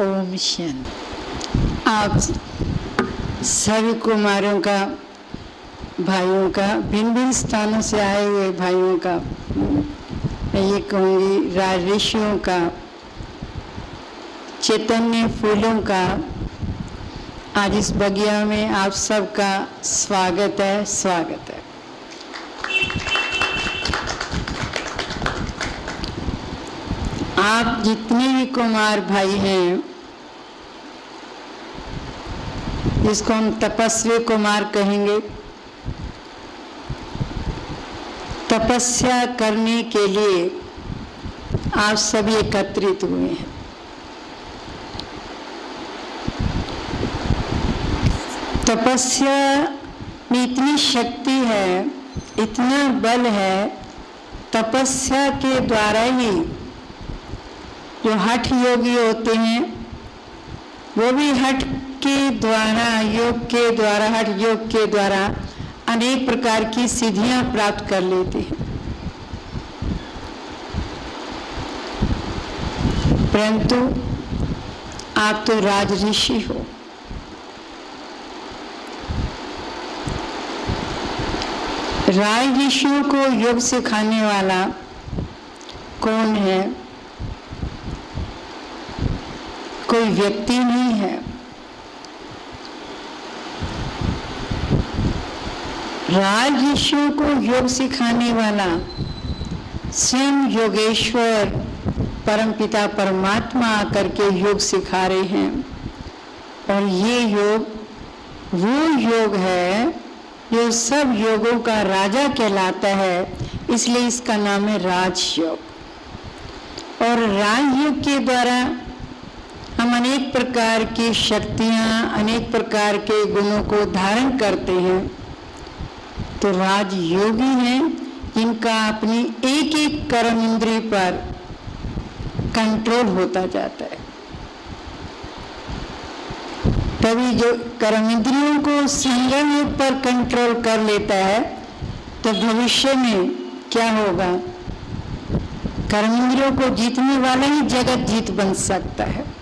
ओम शांति। आप सभी कुमारों का, भाइयों का, भिन्न भिन्न स्थानों से आए हुए भाइयों का, मैं ये कहूँगी राज ऋषियों का, चैतन्य फूलों का, आज इस बगिया में आप सबका स्वागत है, स्वागत है। आप जितने भी कुमार भाई हैं, जिसको हम तपस्वी कुमार कहेंगे, तपस्या करने के लिए आप सभी एकत्रित हुए हैं। तपस्या में इतनी शक्ति है, इतना बल है, तपस्या के द्वारा ही जो हठ योगी होते हैं वो भी हठ के द्वारा, योग के द्वारा, हठ योग के द्वारा अनेक प्रकार की सिद्धियां प्राप्त कर लेते हैं। परंतु आप तो राज ऋषि हो। राज ऋषियों को योग सिखाने वाला कौन है? कोई व्यक्ति नहीं है। राज ऋषियों को योग सिखाने वाला स्वयं योगेश्वर परमपिता परमात्मा आकर के योग सिखा रहे हैं। और ये योग वो योग है जो सब योगों का राजा कहलाता है, इसलिए इसका नाम है राजयोग। और राजयोग के द्वारा हम अनेक प्रकार की शक्तियां, अनेक प्रकार के गुणों को धारण करते हैं। तो राजयोगी हैं जिनका अपनी एक एक कर्म इंद्रिय पर कंट्रोल होता जाता है। तभी जो कर्म इंद्रियों को संयम पर कंट्रोल कर लेता है, तो भविष्य में क्या होगा? कर्म इंद्रियों को जीतने वाला ही जगत जीत बन सकता है।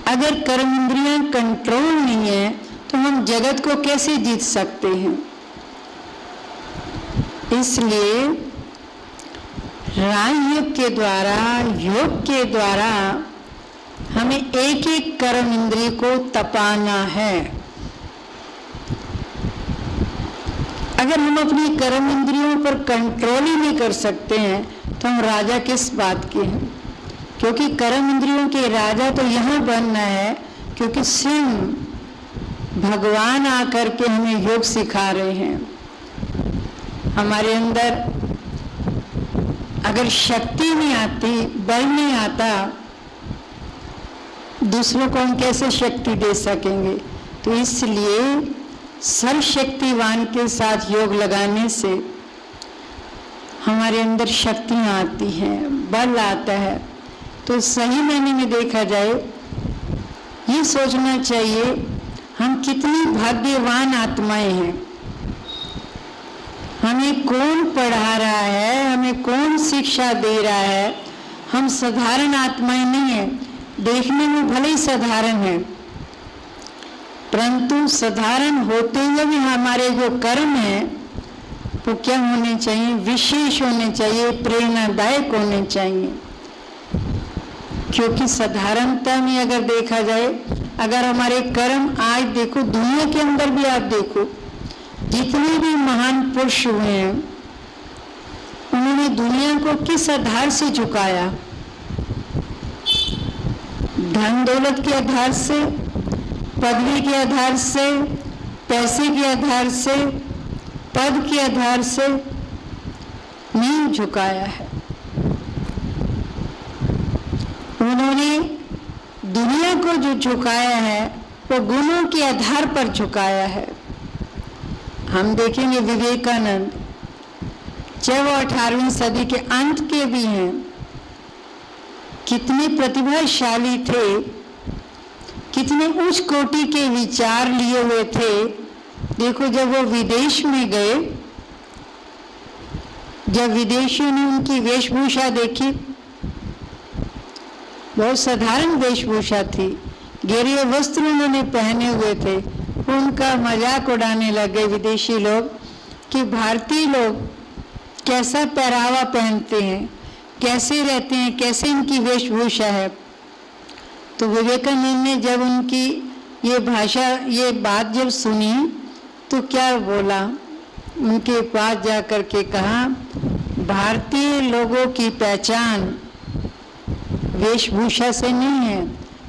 अगर कर्म इंद्रियां कंट्रोल नहीं है तो हम जगत को कैसे जीत सकते हैं? इसलिए राजयोग के द्वारा, योग के द्वारा हमें एक एक कर्म इंद्रिय को तपाना है। अगर हम अपनी कर्म इंद्रियों पर कंट्रोल ही नहीं कर सकते हैं तो हम राजा किस बात के हैं? क्योंकि कर्म इंद्रियों के राजा तो यहाँ बनना है, क्योंकि स्वयं भगवान आकर के हमें योग सिखा रहे हैं। हमारे अंदर अगर शक्ति नहीं आती, बल नहीं आता, दूसरों को हम कैसे शक्ति दे सकेंगे? तो इसलिए सर्वशक्तिवान के साथ योग लगाने से हमारे अंदर शक्तियाँ आती हैं, बल आता है। तो सही मायने में देखा जाए, ये सोचना चाहिए हम कितनी भाग्यवान आत्माएं हैं। हमें कौन पढ़ा रहा है, हमें कौन शिक्षा दे रहा है। हम साधारण आत्माएं नहीं हैं। देखने में भले ही साधारण है, परंतु साधारण होते हुए भी हमारे जो कर्म हैं वो क्या होने चाहिए? विशेष होने चाहिए, प्रेरणादायक होने चाहिए। क्योंकि साधारणता में अगर देखा जाए, अगर हमारे कर्म आज देखो, दुनिया के अंदर भी आप देखो, जितने भी महान पुरुष हुए हैं उन्होंने दुनिया को किस आधार से झुकाया? धन दौलत के आधार से, पदवी के आधार से, पैसे के आधार से, पद के आधार से नहीं झुकाया है। उन्होंने दुनिया को जो झुकाया है वो गुणों के आधार पर झुकाया है। हम देखेंगे विवेकानंद, चाहे वो 18वीं सदी के अंत के भी हैं, कितने प्रतिभाशाली थे, कितने उच्च कोटि के विचार लिए हुए थे। देखो, जब वो विदेश में गए, जब विदेशियों ने उनकी वेशभूषा देखी, बहुत साधारण वेशभूषा थी, गेरुए वस्त्र उन्होंने पहने हुए थे। उनका मजाक उड़ाने लगे विदेशी लोग कि भारतीय लोग कैसा पहरावा पहनते हैं, कैसे रहते हैं, कैसे इनकी वेशभूषा है। तो विवेकानंद ने जब उनकी ये भाषा, ये बात जब सुनी तो क्या बोला, उनके पास जा कर के कहा, भारतीय लोगों की पहचान वेशभूषा से नहीं है,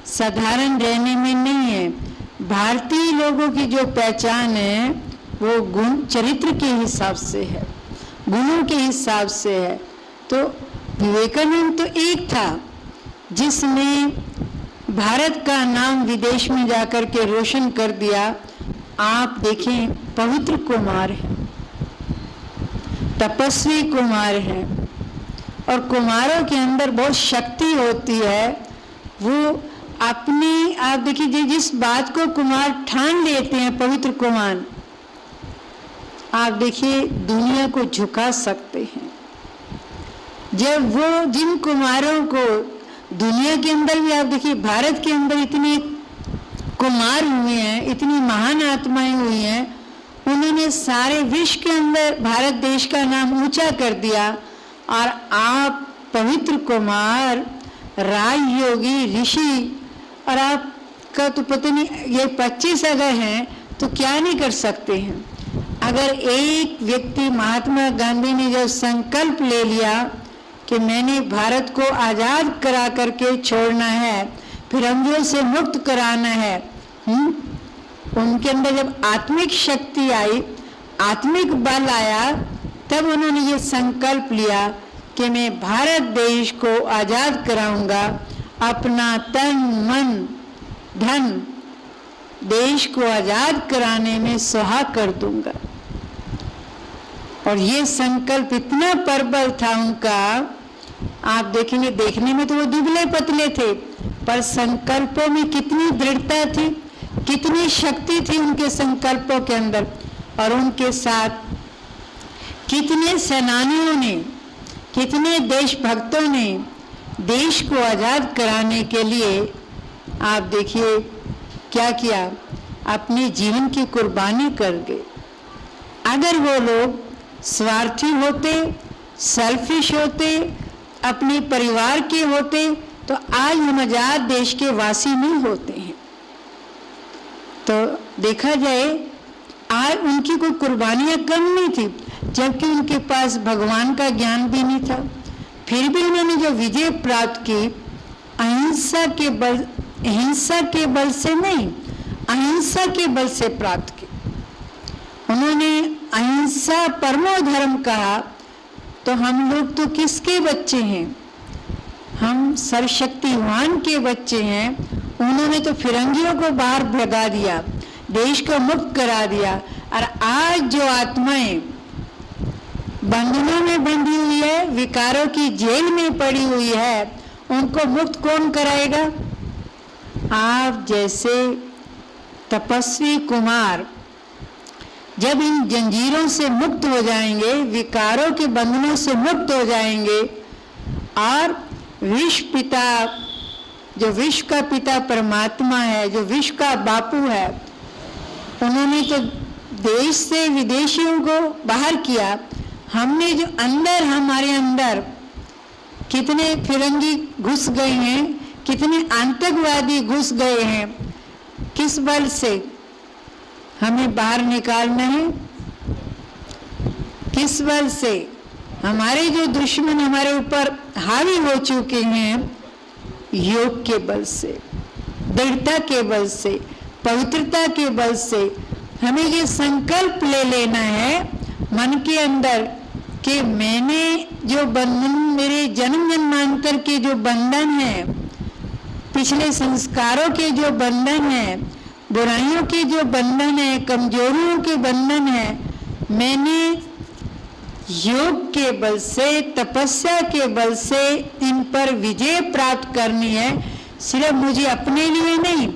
साधारण रहने में नहीं है। भारतीय लोगों की जो पहचान है वो गुण, चरित्र के हिसाब से है, गुणों के हिसाब से है। तो विवेकानंद तो एक था जिसने भारत का नाम विदेश में जाकर के रोशन कर दिया। आप देखें, पवित्र कुमार है, तपस्वी कुमार है, और कुमारों के अंदर बहुत शक्ति होती है। वो अपनी, आप देखिए, जिस बात को कुमार ठान लेते हैं, पवित्र कुमार, आप देखिए दुनिया को झुका सकते हैं। जब वो जिन कुमारों को दुनिया के अंदर भी, आप देखिए भारत के अंदर इतने कुमार हुए हैं, इतनी महान आत्माएं हुई हैं, उन्होंने सारे विश्व के अंदर भारत देश का नाम ऊंचा कर दिया। और आप पवित्र कुमार, राजयोगी, ऋषि, और आपका तो पता नहीं ये 25 अगर हैं तो क्या नहीं कर सकते हैं। अगर एक व्यक्ति, महात्मा गांधी ने जब संकल्प ले लिया कि मैंने भारत को आज़ाद करा करके छोड़ना है, फिरंगियों से मुक्त कराना है, उनके अंदर जब आत्मिक शक्ति आई, आत्मिक बल आया, तब उन्होंने ये संकल्प लिया कि मैं भारत देश को आज़ाद कराऊंगा, अपना तन मन धन देश को आज़ाद कराने में सुहा कर दूंगा। और ये संकल्प इतना प्रबल था उनका, आप देखेंगे, देखने में तो वो दुबले पतले थे, पर संकल्पों में कितनी दृढ़ता थी, कितनी शक्ति थी उनके संकल्पों के अंदर। और उनके साथ कितने सेनानियों ने, कितने देशभक्तों ने देश को आज़ाद कराने के लिए, आप देखिए क्या किया, अपने जीवन की कुर्बानी कर गए। अगर वो लोग स्वार्थी होते, सेल्फिश होते, अपने परिवार के होते, तो आज हम आज़ाद देश के वासी नहीं होते हैं। तो देखा जाए, आज उनकी कोई कुर्बानियां कम नहीं थी, जबकि उनके पास भगवान का ज्ञान भी नहीं था। फिर भी उन्होंने जो विजय प्राप्त की, अहिंसा के बल, हिंसा के बल से नहीं, अहिंसा के बल से प्राप्त की। उन्होंने अहिंसा परमो धर्म कहा। तो हम लोग तो किसके बच्चे हैं? हम सर्वशक्तिवान के बच्चे हैं। उन्होंने तो फिरंगियों को बाहर भगा दिया, देश को मुक्त करा दिया। और आज जो आत्माएं बंधनों में बंधी हुई है, विकारों की जेल में पड़ी हुई है, उनको मुक्त कौन कराएगा? आप जैसे तपस्वी कुमार जब इन जंजीरों से मुक्त हो जाएंगे, विकारों के बंधनों से मुक्त हो जाएंगे, और विश्व पिता, जो विश्व का पिता परमात्मा है, जो विश्व का बापू है, उन्होंने तो देश से विदेशियों को बाहर किया। हमने जो अंदर, हमारे अंदर कितने फिरंगी घुस गए हैं, कितने आतंकवादी घुस गए हैं, किस बल से हमें बाहर निकालना है? किस बल से? हमारे जो दुश्मन हमारे ऊपर हावी हो चुके हैं, योग के बल से, दृढ़ता के बल से, पवित्रता के बल से। हमें ये संकल्प ले लेना है मन के अंदर कि मैंने जो बंधन, मेरे जन्म जन्मांतर के जो बंधन है, पिछले संस्कारों के जो बंधन है, बुराइयों के जो बंधन है, कमजोरियों के बंधन है, मैंने योग के बल से, तपस्या के बल से इन पर विजय प्राप्त करनी है। सिर्फ मुझे अपने लिए नहीं,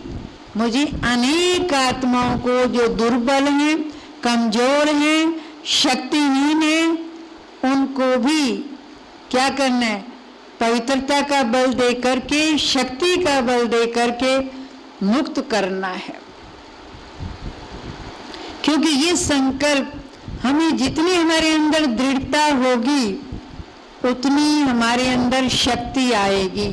मुझे अनेक आत्माओं को जो दुर्बल हैं, कमजोर हैं, शक्तिहीन हैं, उनको भी क्या करना है? पवित्रता का बल दे करके, शक्ति का बल दे करके मुक्त करना है। क्योंकि ये संकल्प हमें जितनी हमारे अंदर दृढ़ता होगी उतनी हमारे अंदर शक्ति आएगी।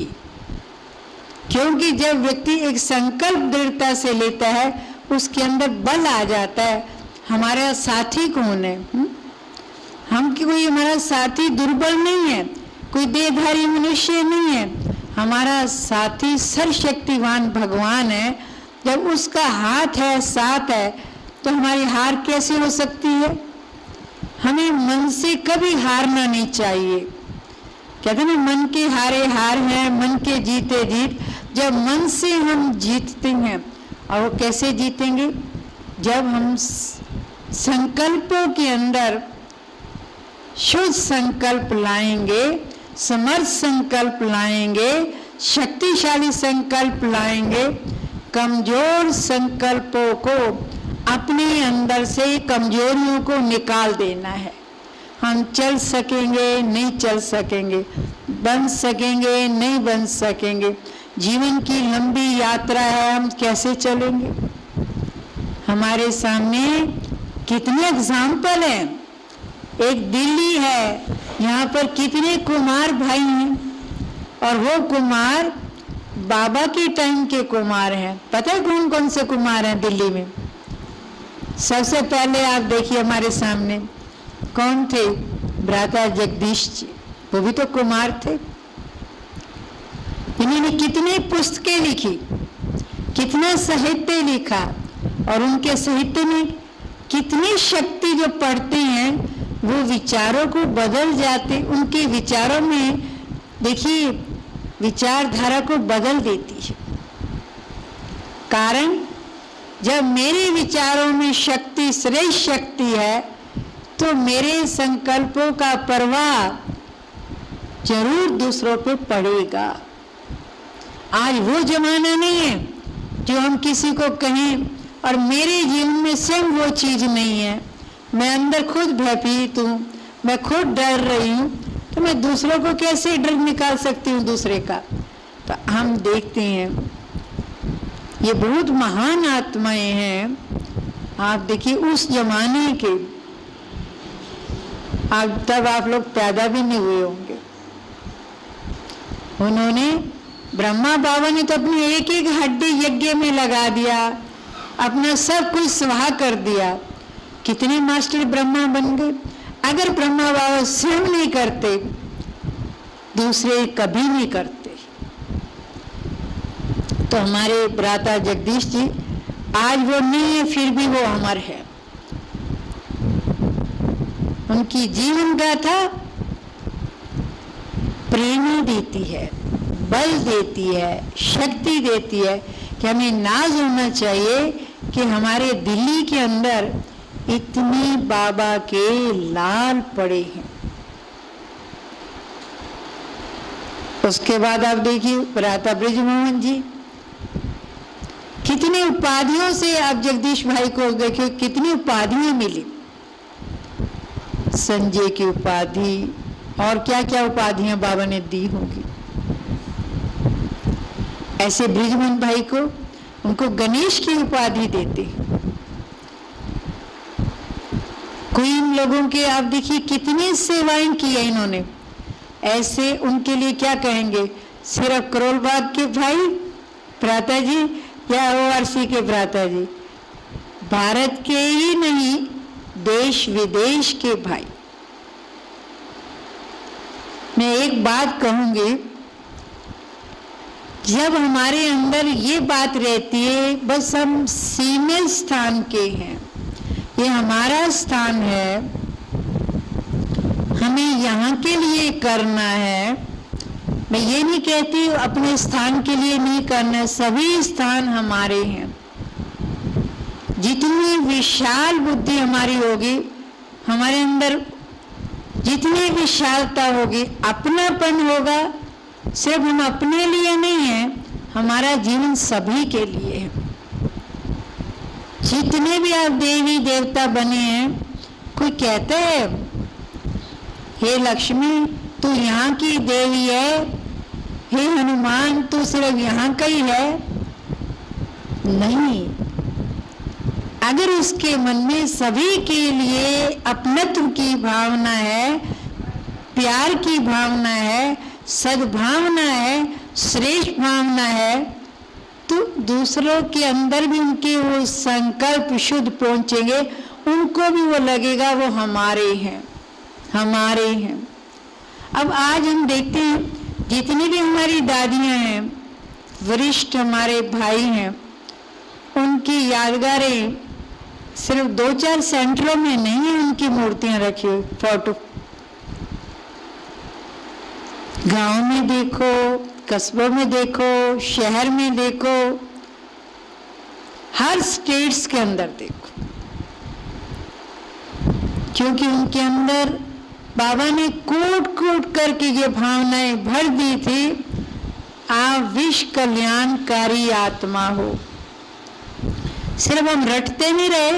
क्योंकि जब व्यक्ति एक संकल्प दृढ़ता से लेता है उसके अंदर बल आ जाता है। हमारा साथी कौन है? हम कोई हमारा साथी दुर्बल नहीं है, कोई देहधारी मनुष्य नहीं है। हमारा साथी सर्वशक्तिवान भगवान है। जब उसका हाथ है, साथ है, तो हमारी हार कैसे हो सकती है? हमें मन से कभी हारना नहीं चाहिए। कहते हैं ना, मन के हारे हार हैं, मन के जीते जीत। जब मन से हम जीतते हैं, और वो कैसे जीतेंगे? जब हम संकल्पों के अंदर शुद्ध संकल्प लाएंगे, समर्थ संकल्प लाएंगे, शक्तिशाली संकल्प लाएंगे। कमजोर संकल्पों को अपने अंदर से, कमजोरियों को निकाल देना है। हम चल सकेंगे, नहीं चल सकेंगे, बन सकेंगे, नहीं बन सकेंगे। जीवन की लंबी यात्रा है, हम कैसे चलेंगे? हमारे सामने कितने एग्जाम्पल हैं। एक दिल्ली है, यहाँ पर कितने कुमार भाई हैं, और वो कुमार बाबा के टाइम के कुमार हैं। पता है कौन कौन से कुमार हैं दिल्ली में? सबसे पहले आप देखिए हमारे सामने कौन थे? भ्राता जगदीश जी, वो भी तो कुमार थे। इन्होंने कितनी पुस्तकें लिखी, कितना साहित्य लिखा, और उनके साहित्य में कितनी शक्ति जो पढ़ते हैं वो विचारों को बदल जाते। उनके विचारों में देखिए विचारधारा को बदल देती है। कारण जब मेरे विचारों में शक्ति, श्रेष्ठ शक्ति है, तो मेरे संकल्पों का प्रभाव जरूर दूसरों पे पड़ेगा। आज वो जमाना नहीं है जो हम किसी को कहें और मेरे जीवन में स्वयं वो चीज नहीं है, मैं अंदर खुद भयभीत हूँ, मैं खुद डर रही हूँ, तो मैं दूसरों को कैसे डर निकाल सकती हूँ दूसरे का? तो हम देखते हैं ये बहुत महान आत्माएं हैं। आप देखिए उस जमाने के, तब आप लोग पैदा भी नहीं हुए होंगे। उन्होंने, ब्रह्मा बाबा ने तो अपनी एक एक हड्डी यज्ञ में लगा दिया, अपना सब कुछ स्वाहा कर दिया। कितने मास्टर ब्रह्मा बन गए। अगर ब्रह्मा बाबा स्वयं नहीं करते, दूसरे कभी नहीं करते। तो हमारे भ्राता जगदीश जी आज वो नहीं है, फिर भी वो अमर है। उनकी जीवन गाथा प्रेरणा देती है, बल देती है, शक्ति देती है कि हमें नाज होना चाहिए कि हमारे दिल्ली के अंदर इतने बाबा के लाल पड़े हैं। उसके बाद आप देखिए भ्राता ब्रिजमोहन जी, कितनी उपाधियों से आप जगदीश भाई को देखिए, कितनी उपाधियां मिली। संजय की उपाधि और क्या क्या उपाधियां बाबा ने दी होंगी। ऐसे ब्रिजमोहन भाई को, उनको गणेश की उपाधि देते। कोई इन लोगों के आप देखिए कितनी सेवाएं की है इन्होंने। ऐसे उनके लिए क्या कहेंगे? सिर्फ करोल बाग के भाई भ्राता जी या ओआरसी के भ्राता जी, भारत के ही नहीं देश विदेश के भाई। मैं एक बात कहूंगी, जब हमारे अंदर ये बात रहती है बस हम सीमित स्थान के हैं, ये हमारा स्थान है, हमें यहाँ के लिए करना है। मैं ये नहीं कहती अपने स्थान के लिए नहीं करना है, सभी स्थान हमारे हैं। जितनी विशाल बुद्धि हमारी होगी, हमारे अंदर जितनी विशालता होगी, अपनापन होगा, सिर्फ हम अपने लिए नहीं है, हमारा जीवन सभी के लिए है। जितने भी आप देवी देवता बने हैं, कोई कहता है हे लक्ष्मी तू यहाँ की देवी है, हे हनुमान तू सिर्फ यहाँ का ही है? नहीं। अगर उसके मन में सभी के लिए अपनत्व की भावना है, प्यार की भावना है, सद्भावना है, श्रेष्ठ भावना है, तो दूसरों के अंदर भी उनके वो संकल्प शुद्ध पहुंचेंगे, उनको भी वो लगेगा वो हमारे हैं, हमारे हैं। अब आज हम देखते हैं जितनी भी हमारी दादियां हैं, वरिष्ठ हमारे भाई हैं, उनकी यादगारें सिर्फ 2-4 सेंटरों में नहीं है उनकी मूर्तियां रखी हुई, फोटो। गांव में देखो, कस्बों में देखो, शहर में देखो, हर स्टेट्स के अंदर देखो, क्योंकि उनके अंदर बाबा ने कूट कूट करके ये भावनाएं भर दी थी, आप विश्व कल्याणकारी आत्मा हो। सिर्फ हम रटते नहीं रहे,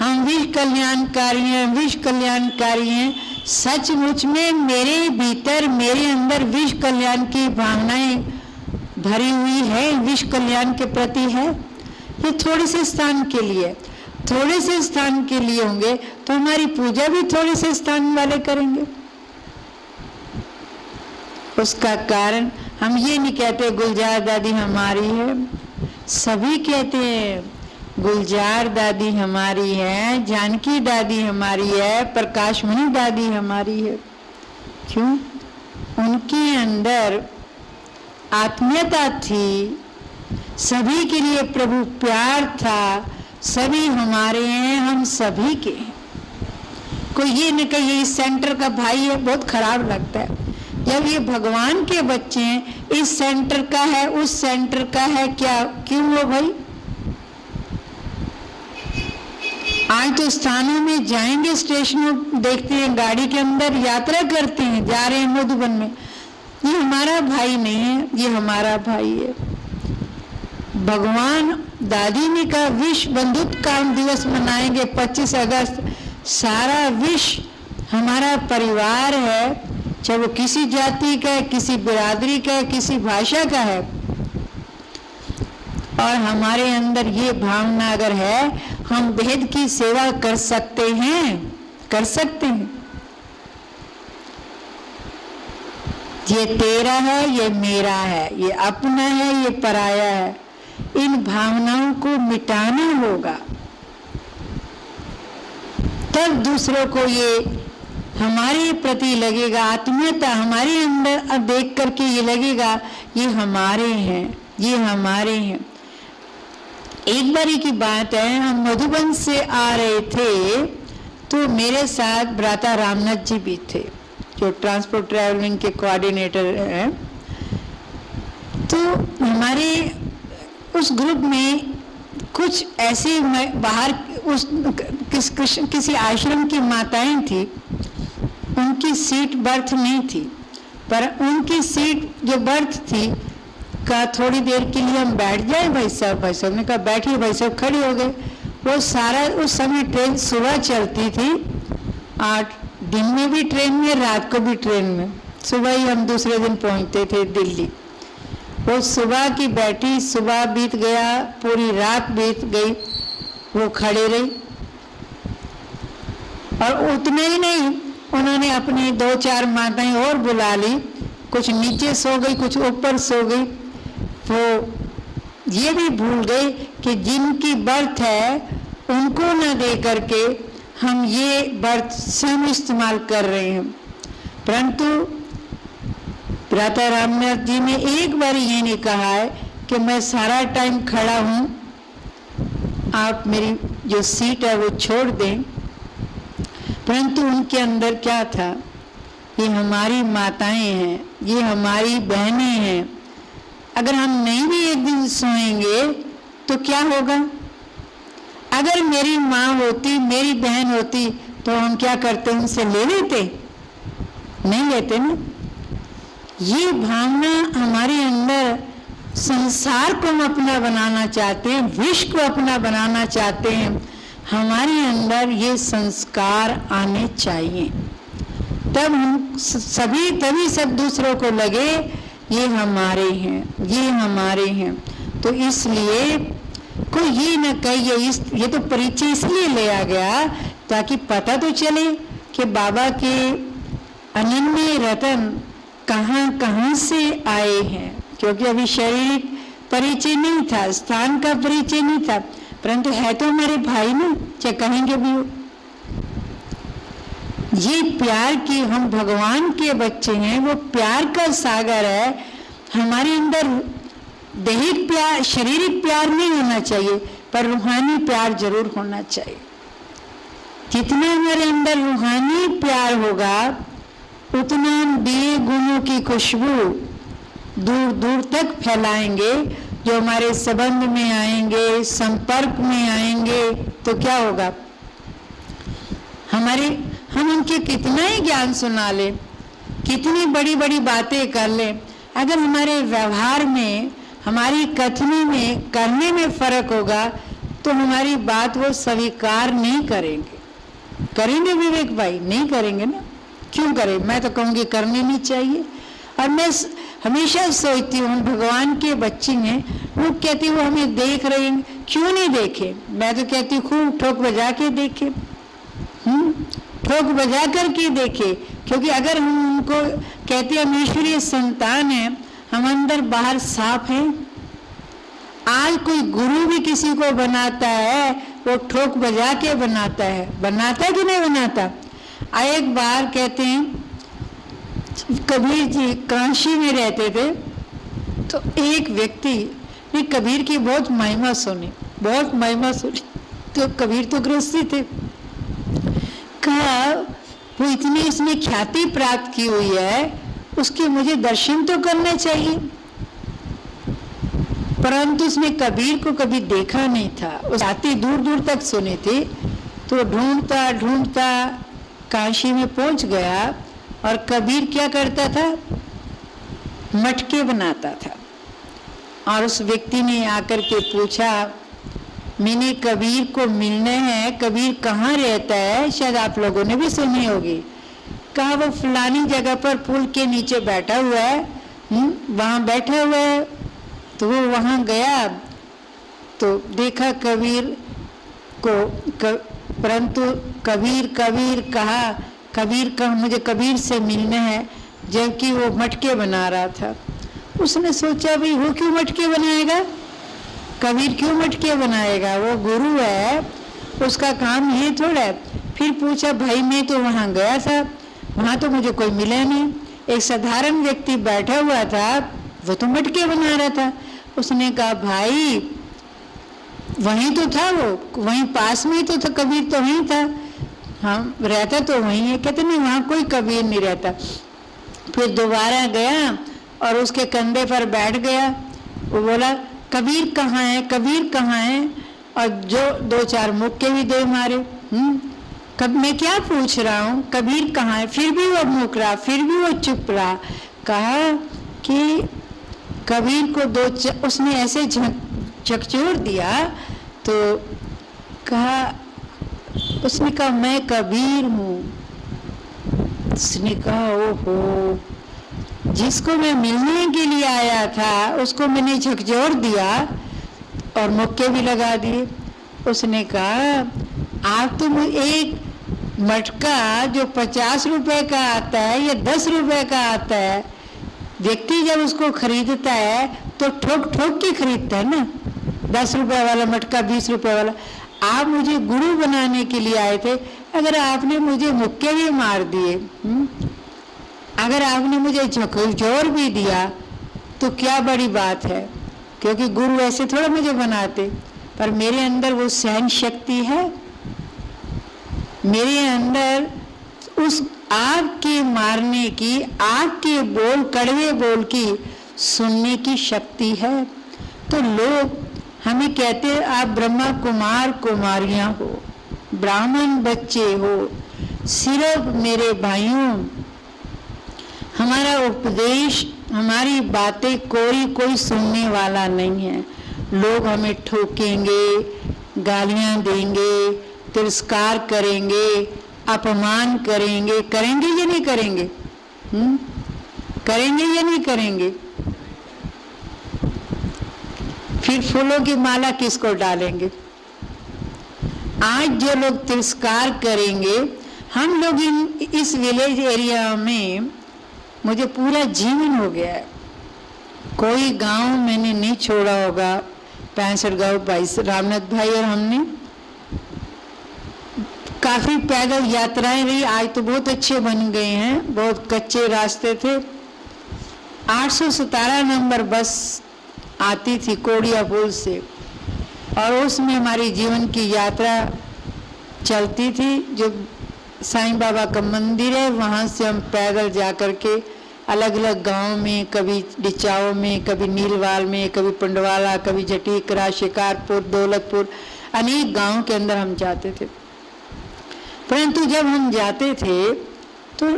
हम विश्व कल्याणकारी हैं, विश्व कल्याणकारी हैं। सचमुच में मेरे भीतर, मेरे अंदर विश्व कल्याण की भावनाएं भरी हुई है, विश्व कल्याण के प्रति है। ये थोड़े से स्थान के लिए, थोड़े से स्थान के लिए होंगे तो हमारी पूजा भी थोड़े से स्थान वाले करेंगे। उसका कारण हम ये नहीं कहते गुलजार दादी हमारी है, सभी कहते हैं गुलजार दादी हमारी है, जानकी दादी हमारी है, प्रकाश मणि दादी हमारी है। क्यों? उनके अंदर आत्मीयता थी, सभी के लिए प्रभु प्यार था, सभी हमारे हैं, हम सभी के हैं। कोई ये न कहे इस सेंटर का भाई है, बहुत खराब लगता है। जब ये भगवान के बच्चे हैं, इस सेंटर का है, उस सेंटर का है, क्या क्यों हो भाई? आज तो स्थानों में जाएंगे, स्टेशनों देखते हैं, गाड़ी के अंदर यात्रा करते हैं, जा रहे हैं मधुबन में, ये हमारा भाई नहीं है, ये हमारा भाई है। भगवान दादी ने कहा विश्व बंधुत्व काम दिवस मनाएंगे 25 अगस्त, सारा विश्व हमारा परिवार है, चाहे वो किसी जाति का है, किसी बिरादरी का है, किसी भाषा का है। और हमारे अंदर ये भावना अगर है, हम भेद की सेवा कर सकते हैं, कर सकते हैं। ये तेरा है, ये मेरा है, ये अपना है, ये पराया है। इन भावनाओं को मिटाना होगा, तब दूसरों को ये हमारे प्रति लगेगा, आत्मीयता हमारे अंदर देख करके ये लगेगा ये हमारे हैं, ये हमारे हैं। एक बारी की बात है, हम मधुबन से आ रहे थे तो मेरे साथ भ्राता रामनाथ जी भी थे, जो ट्रांसपोर्ट ट्रैवलिंग के कोऑर्डिनेटर हैं। तो हमारे उस ग्रुप में कुछ ऐसे बाहर किसी आश्रम की माताएं थी, उनकी सीट बर्थ नहीं थी, पर उनकी सीट जो बर्थ थी का थोड़ी देर के लिए हम बैठ जाए भाई साहब ने कहा बैठिए भाई साहब, खड़े हो गए। वो सारा उस समय ट्रेन सुबह चलती थी, 8 दिन में भी ट्रेन में, रात को भी ट्रेन में, सुबह ही हम दूसरे दिन पहुंचते थे दिल्ली। वो सुबह की बैठी, सुबह बीत गया, पूरी रात बीत गई, वो खड़े रही। और उतने ही नहीं, उन्होंने अपनी 2-4 माताएं और बुला ली, कुछ नीचे सो गई, कुछ ऊपर सो गई। वो ये भी भूल गए कि जिनकी बर्थ है उनको न दे करके हम ये बर्थ स्वयं इस्तेमाल कर रहे हैं। परंतु भ्राता रामनाथ जी ने एक बार ये नहीं कहा है कि मैं सारा टाइम खड़ा हूँ, आप मेरी जो सीट है वो छोड़ दें। परंतु उनके अंदर क्या था, ये हमारी माताएं हैं, ये हमारी बहनें हैं, अगर हम नहीं भी एक दिन सोएंगे तो क्या होगा? अगर मेरी माँ होती, मेरी बहन होती, तो हम क्या करते, उनसे ले लेते? नहीं लेते ना। ये भावना हमारे अंदर, संसार को हम अपना बनाना चाहते हैं, विश्व को अपना बनाना चाहते हैं, हमारे अंदर ये संस्कार आने चाहिए। तब हम सभी तभी सब दूसरों को लगे ये हमारे हैं, ये हमारे हैं। तो इसलिए कोई ये न कहे ये तो परिचय इसलिए लिया गया ताकि पता तो चले कि बाबा के अनन्य रतन कहाँ कहाँ से आए हैं, क्योंकि अभी शारीरिक परिचय नहीं था, स्थान का परिचय नहीं था, परंतु है तो हमारे भाई ना, चाहे कहेंगे भी हो। ये प्यार की हम भगवान के बच्चे हैं, वो प्यार का सागर है। हमारे अंदर दैहिक प्यार, शारीरिक प्यार नहीं होना चाहिए, पर रूहानी प्यार जरूर होना चाहिए। जितना हमारे अंदर रूहानी प्यार होगा उतना हम दिए गुणों की खुशबू दूर दूर तक फैलाएंगे। जो हमारे संबंध में आएंगे, संपर्क में आएंगे, तो क्या होगा, हम उनके कितना ही ज्ञान सुना ले, कितनी बड़ी बड़ी बातें कर ले, अगर हमारे व्यवहार में, हमारी कथनी में, करने में फर्क होगा तो हमारी बात वो स्वीकार नहीं करेंगे। करेंगे विवेक भाई? नहीं करेंगे ना। क्यों करें? मैं तो कहूँगी करने नहीं चाहिए। और मैं हमेशा सोचती हूँ भगवान के बच्चे हैं, वो कहती वो हमें देख रहे हैं, क्यों नहीं देखे? मैं तो कहती खूब ठोक बजा के देखे, ठोक बजा कर के देखे। क्योंकि अगर हम उनको कहते हम ईश्वरीय संतान हैं, हम अंदर बाहर साफ हैं। आज कोई गुरु भी किसी को बनाता है वो ठोक बजा के बनाता है, बनाता कि नहीं बनाता? एक बार कहते हैं कबीर जी काशी में रहते थे, तो एक व्यक्ति ने कबीर की बहुत महिमा सुनी, बहुत महिमा सुनी। तो कबीर तो गृहस्थी थे, कहा वो इतनी इसने ख्याति प्राप्त की हुई है, उसके मुझे दर्शन तो करना चाहिए। परंतु उसने कबीर को कभी देखा नहीं था, उस ख्याति दूर दूर तक सुनी थी। तो ढूंढता ढूंढता काशी में पहुंच गया, और कबीर क्या करता था, मटके बनाता था। और उस व्यक्ति ने आकर के पूछा, मैंने कबीर को मिलना है, कबीर कहाँ रहता है? शायद आप लोगों ने भी सुनी होगी। कहा वो फलानी जगह पर पुल के नीचे बैठा हुआ है, वहाँ बैठा हुआ है। तो वो वहाँ गया तो देखा कबीर को, परंतु कबीर कहा, मुझे कबीर से मिलना है, जबकि वो मटके बना रहा था। उसने सोचा भाई वो क्यों मटके बनाएगा, कबीर क्यों मटके बनाएगा, वो गुरु है, उसका काम ये थोड़ा है। फिर पूछा भाई मैं तो वहाँ गया था, वहाँ तो मुझे कोई मिला नहीं, एक साधारण व्यक्ति बैठा हुआ था, वो तो मटके बना रहा था। उसने कहा भाई वहीं तो था, वो वहीं पास में ही तो था, कबीर तो वहीं था, हाँ रहता तो वहीं है। कहते नहीं वहाँ कोई कबीर नहीं रहता। फिर दोबारा गया और उसके कंधे पर बैठ गया। वो बोला कबीर कहाँ है, कबीर कहाँ है? और जो दो चार मुक्के भी दे मारे। कब मैं क्या पूछ रहा हूँ, कबीर कहाँ है? फिर भी वो मुकरा, फिर भी वो चुप रहा। कहा कि कबीर को उसने ऐसे झकझोर दिया। तो कहा, उसने कहा मैं कबीर हूँ। उसने कहा ओहो, जिसको मैं मिलने के लिए आया था उसको मैंने झकझोर दिया और मुक्के भी लगा दिए। उसने कहा आप तुम एक मटका जो 50 रुपए का आता है या 10 रुपए का आता है, व्यक्ति जब उसको खरीदता है तो ठोक ठोक के खरीदता है ना, 10 रुपए वाला मटका, 20 रुपए वाला। आप मुझे गुरु बनाने के लिए आए थे, अगर आपने मुझे मुक्के भी मार दिए, अगर आपने मुझे झकझोर भी दिया तो क्या बड़ी बात है, क्योंकि गुरु ऐसे थोड़ा मुझे बनाते। पर मेरे अंदर वो सहन शक्ति है, मेरे अंदर उस आग के मारने की, आग के बोल, कड़वे बोल की सुनने की शक्ति है। तो लोग हमें कहते हैं आप ब्रह्मा कुमार कुमारियां हो, ब्राह्मण बच्चे हो, सिर्फ मेरे भाइयों हमारा उपदेश, हमारी बातें कोई सुनने वाला नहीं है। लोग हमें ठोकेंगे, गालियां देंगे, तिरस्कार करेंगे, अपमान करेंगे, करेंगे या नहीं करेंगे? करेंगे या नहीं करेंगे? फिर फूलों की माला किसको डालेंगे? आज जो लोग तिरस्कार करेंगे, हम लोग इस विलेज एरिया में, मुझे पूरा जीवन हो गया है, कोई गांव मैंने नहीं छोड़ा होगा। 65 गांव भाई रामनाथ भाई और हमने काफी पैदल यात्राएं रही। आज तो बहुत अच्छे बन गए हैं, बहुत कच्चे रास्ते थे। 817 नंबर बस आती थी कोड़िया पुल से, और उसमें हमारी जीवन की यात्रा चलती थी। जो साईं बाबा का मंदिर है, वहाँ से हम पैदल जा कर के अलग अलग गांव में, कभी डिचाओ में, कभी नीलवाल में, कभी पंडवाला, कभी जटीकरा, शिकारपुर, दौलतपुर, अनेक गांव के अंदर हम जाते थे। परंतु जब हम जाते थे तो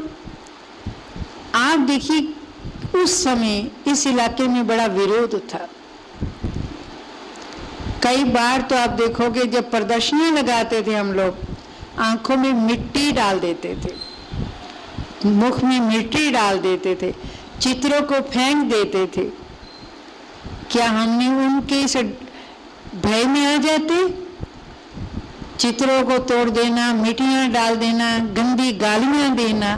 आप देखिए, उस समय इस इलाके में बड़ा विरोध था। कई बार तो आप देखोगे, जब प्रदर्शनी लगाते थे हम लोग, आंखों में मिट्टी डाल देते थे, मुख में मिट्टी डाल देते थे, चित्रों को फेंक देते थे। क्या हमने उनके इस भय में आ जाते? चित्रों को तोड़ देना, मिट्टियां डाल देना, गंदी गालियां देना।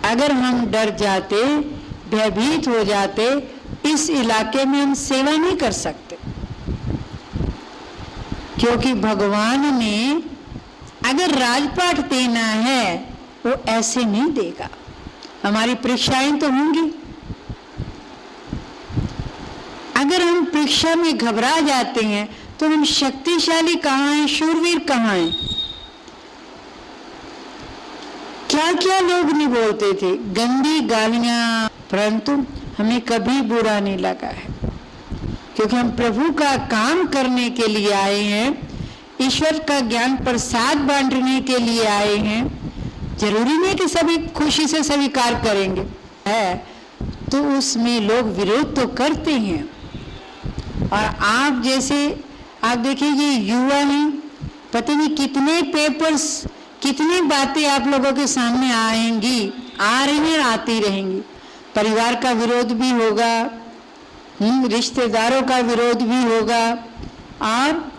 अगर हम डर जाते, भयभीत हो जाते, इस इलाके में हम सेवा नहीं कर सकते, क्योंकि भगवान ने अगर राजपाट देना है वो ऐसे नहीं देगा। हमारी परीक्षाएं तो होंगी। अगर हम परीक्षा में घबरा जाते हैं तो हम शक्तिशाली कहाँ हैं, शूरवीर कहाँ हैं? क्या क्या लोग नहीं बोलते थे, गंदी गालियां, परंतु हमें कभी बुरा नहीं लगा है, क्योंकि हम प्रभु का काम करने के लिए आए हैं, ईश्वर का ज्ञान प्रसाद बांटने के लिए आए हैं। जरूरी नहीं कि सभी खुशी से स्वीकार करेंगे, है तो उसमें लोग विरोध तो करते हैं। और आप जैसे, आप देखिए, ये युवा हैं, पता नहीं कितने पेपर्स, कितनी बातें आप लोगों के सामने आएंगी, आ रही हैं, आती रहेंगी। परिवार का विरोध भी होगा, रिश्तेदारों का विरोध भी होगा, और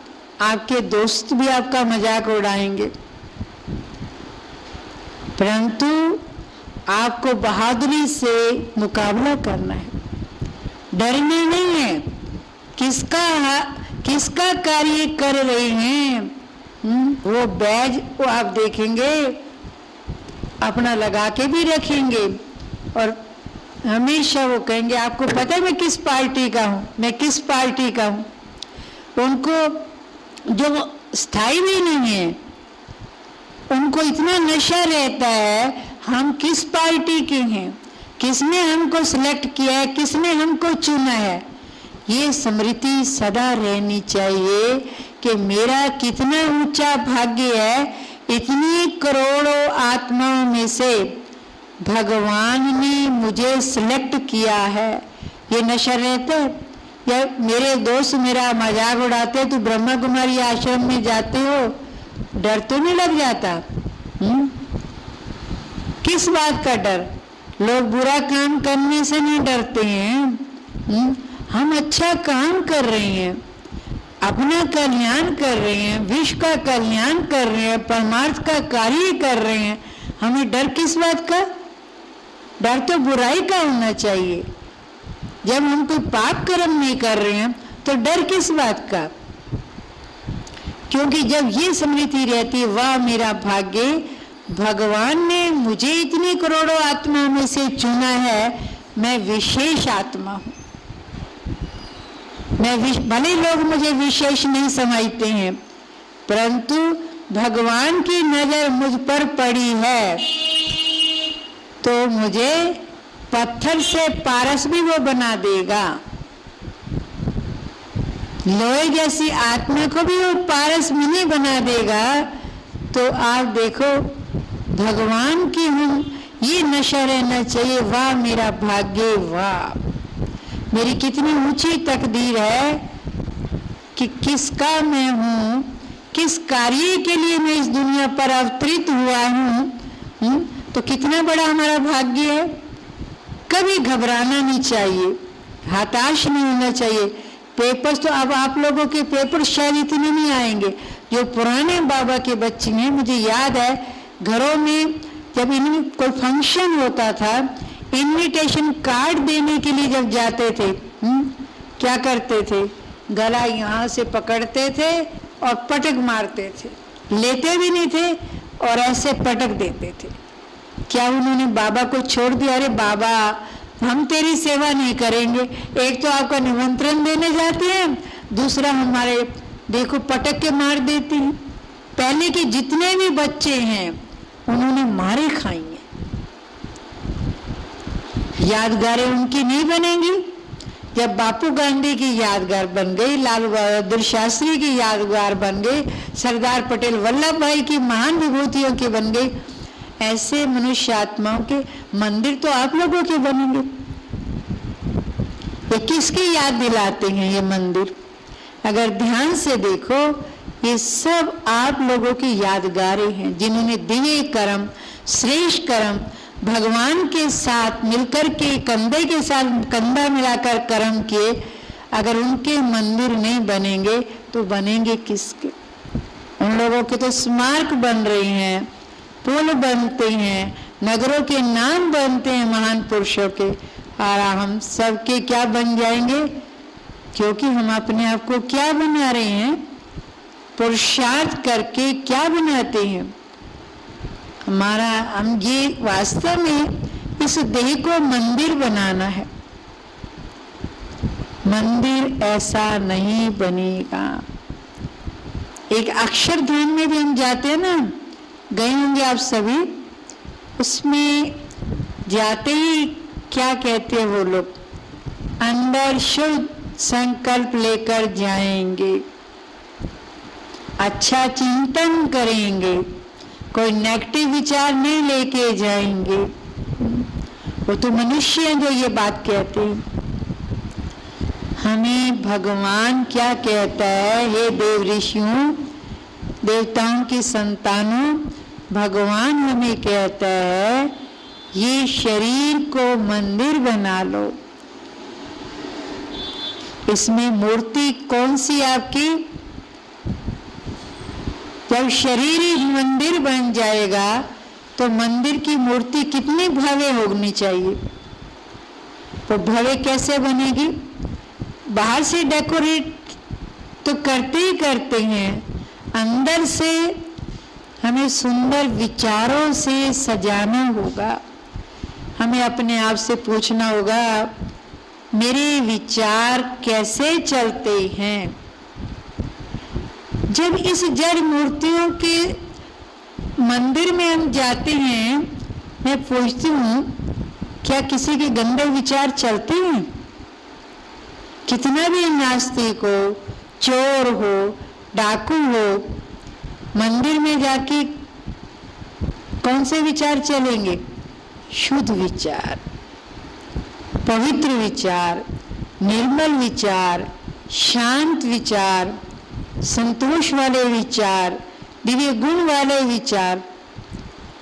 आपके दोस्त भी आपका मजाक उड़ाएंगे। परंतु आपको बहादुरी से मुकाबला करना है, डरना नहीं है। किसका कार्य कर रहे हैं, वो बैज वो आप देखेंगे, अपना लगा के भी रखेंगे, और हमेशा वो कहेंगे, आपको पता है मैं किस पार्टी का हूँ, मैं किस पार्टी का हूँ। उनको जो स्थायी भी नहीं है, उनको इतना नशा रहता है, हम किस पार्टी के हैं, किसने हमको सिलेक्ट किया है, किसने हमको चुना है। ये स्मृति सदा रहनी चाहिए कि मेरा कितना ऊंचा भाग्य है, इतनी करोड़ों आत्माओं में से भगवान ने मुझे सिलेक्ट किया है। ये नशा रहता है। या मेरे दोस्त मेरा मजाक उड़ाते, तो ब्रह्मा कुमारी आश्रम में जाते हो, डर तो नहीं लग जाता? किस बात का डर? लोग बुरा काम करने से नहीं डरते हैं। हम अच्छा काम कर रहे हैं, अपना कल्याण कर रहे हैं, विश्व का कल्याण कर रहे हैं, परमार्थ का कार्य कर रहे हैं, हमें डर किस बात का? डर तो बुराई का होना चाहिए। जब हम कोई पाप कर्म नहीं कर रहे हैं तो डर किस बात का? क्योंकि जब ये स्मृति रहती है, वाह मेरा भाग्य, भगवान ने मुझे इतनी करोड़ों आत्माओं में से चुना है, मैं विशेष आत्मा हूं। भले लोग मुझे विशेष नहीं समझते हैं, परंतु भगवान की नजर मुझ पर पड़ी है, तो मुझे पत्थर से पारस भी वो बना देगा। लोहे जैसी आत्मा को भी वो पारस में नहीं बना देगा। तो आप देखो, भगवान की हम ये नशा रहना चाहिए, वाह मेरा भाग्य, वाह मेरी कितनी ऊंची तकदीर है कि किसका मैं हूँ, किस कार्य के लिए मैं इस दुनिया पर अवतरित हुआ हूँ, तो कितना बड़ा हमारा भाग्य है। कभी घबराना नहीं चाहिए, हताश नहीं होना चाहिए। पेपर्स तो अब आप लोगों के पेपर शायद इतने नहीं आएंगे। जो पुराने बाबा के बच्चे हैं, मुझे याद है घरों में जब इनमें कोई फंक्शन होता था, इनविटेशन कार्ड देने के लिए जब जाते थे, क्या करते थे, गला यहाँ से पकड़ते थे और पटक मारते थे, लेते भी नहीं थे और ऐसे पटक देते थे। क्या उन्होंने बाबा को छोड़ दिया? अरे बाबा हम तेरी सेवा नहीं करेंगे। एक तो आपका निमंत्रण देने जाते हैं, दूसरा हमारे देखो पटक के मार देते हैं। पहले के जितने भी बच्चे हैं उन्होंने मारे खाई हैं। यादगारें उनकी नहीं बनेंगी। जब बापू गांधी की यादगार बन गई, लाल बहादुर शास्त्री की यादगार बन गई, सरदार पटेल वल्लभ भाई की महान विभूतियों की बन गई, ऐसे मनुष्य आत्माओं के मंदिर तो आप लोगों के बनेंगे। ये किसकी याद दिलाते हैं ये मंदिर? अगर ध्यान से देखो, ये सब आप लोगों की यादगारें हैं, जिन्होंने दिव्य कर्म, श्रेष्ठ कर्म भगवान के साथ मिलकर के, कंधे के साथ कंधा मिलाकर कर्म किए। अगर उनके मंदिर नहीं बनेंगे तो बनेंगे किसके? उन लोगों के तो स्मारक बन रहे हैं, पुल बनते हैं, नगरों के नाम बनते हैं महान पुरुषों के, और हम सबके क्या बन जाएंगे? क्योंकि हम अपने आप को क्या बना रहे हैं? पुरुषार्थ करके क्या बनाते हैं? हमारा हम ये वास्तव में इस देह को मंदिर बनाना है। मंदिर ऐसा नहीं बनेगा। एक अक्षरधाम में भी हम जाते हैं ना, गए होंगे आप सभी, उसमें जाते ही क्या कहते हैं वो लोग? अंदर शुद्ध संकल्प लेकर जाएंगे, अच्छा चिंतन करेंगे, कोई नेगेटिव विचार नहीं लेके जाएंगे। वो तो मनुष्य हैं जो ये बात कहते हैं। हमें भगवान क्या कहता है? हे देव ऋषियों, देवताओं की संतानों, भगवान हमें कहता है ये शरीर को मंदिर बना लो। इसमें मूर्ति कौन सी आपकी? जब शरीर ही मंदिर बन जाएगा तो मंदिर की मूर्ति कितनी भव्य होनी चाहिए। तो भव्य कैसे बनेगी? बाहर से डेकोरेट तो करते ही करते हैं, अंदर से हमें सुंदर विचारों से सजाना होगा। हमें अपने आप से पूछना होगा, मेरे विचार कैसे चलते हैं? जब इस जड़ मूर्तियों के मंदिर में हम जाते हैं, मैं पूछती हूँ, क्या किसी के गंदे विचार चलते हैं? कितना भी नास्तिक हो, चोर हो, डाकू हो, मंदिर में जाके कौन से विचार चलेंगे? शुद्ध विचार, पवित्र विचार, निर्मल विचार, शांत विचार, संतोष वाले विचार, दिव्य गुण वाले विचार।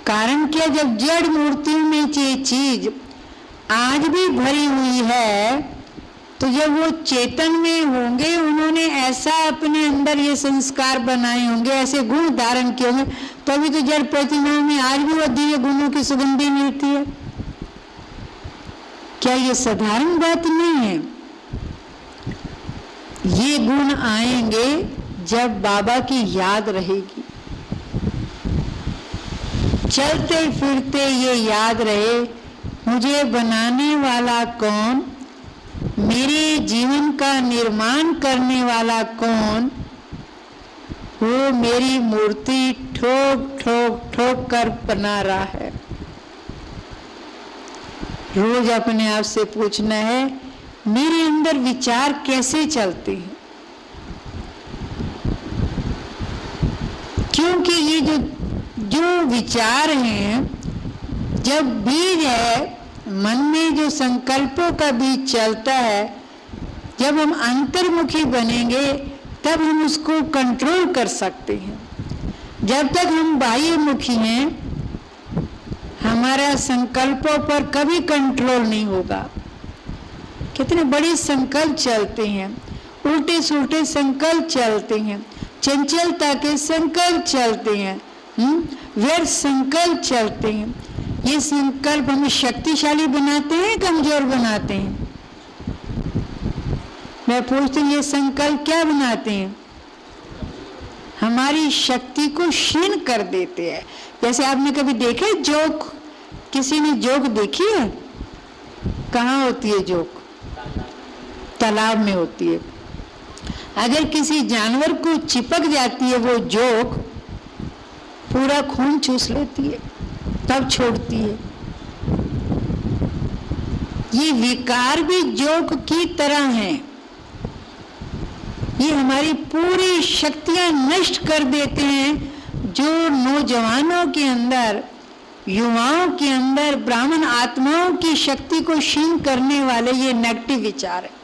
कारण क्या? जब जड़ मूर्तियों में ये चीज आज भी भरी हुई है, तो जब वो चेतन में होंगे, उन्होंने ऐसा अपने अंदर ये संस्कार बनाए होंगे, ऐसे गुण धारण किए होंगे, तभी तो जड़ प्रतिमाओं में आज भी वो दिव्य गुणों की सुगंधी मिलती है। क्या ये साधारण बात नहीं है? ये गुण आएंगे जब बाबा की याद रहेगी। चलते फिरते ये याद रहे, मुझे बनाने वाला कौन, मेरे जीवन का निर्माण करने वाला कौन, वो मेरी मूर्ति ठोक ठोक ठोक कर बना रहा है। रोज अपने आप से पूछना है, मेरे अंदर विचार कैसे चलते हैं? क्योंकि ये जो विचार हैं, जब बीज है मन में, जो संकल्पों का बीज चलता है, जब हम अंतर्मुखी बनेंगे तब हम उसको कंट्रोल कर सकते हैं। जब तक हम बाह्यमुखी हैं, हमारा संकल्पों पर कभी कंट्रोल नहीं होगा। कितने बड़े संकल्प चलते हैं, उल्टे सुल्टे संकल्प चलते हैं, चंचलता के संकल्प चलते हैं, व्यर्थ संकल्प चलते हैं। ये संकल्प हमें शक्तिशाली बनाते हैं, कमजोर बनाते हैं? मैं पूछती हूँ, ये संकल्प क्या बनाते हैं? हमारी शक्ति को क्षीण कर देते हैं। जैसे आपने कभी देखे जोक, किसी ने जोक देखी है? कहाँ होती है जोक? तालाब में होती है। अगर किसी जानवर को चिपक जाती है वो जोक, पूरा खून चूस लेती है, तब छोड़ती है। ये विकार भी जोक की तरह हैं। ये हमारी पूरी शक्तियां नष्ट कर देते हैं। जो नौजवानों के अंदर, युवाओं के अंदर, ब्राह्मण आत्माओं की शक्ति को क्षीण करने वाले ये नेगेटिव विचार है।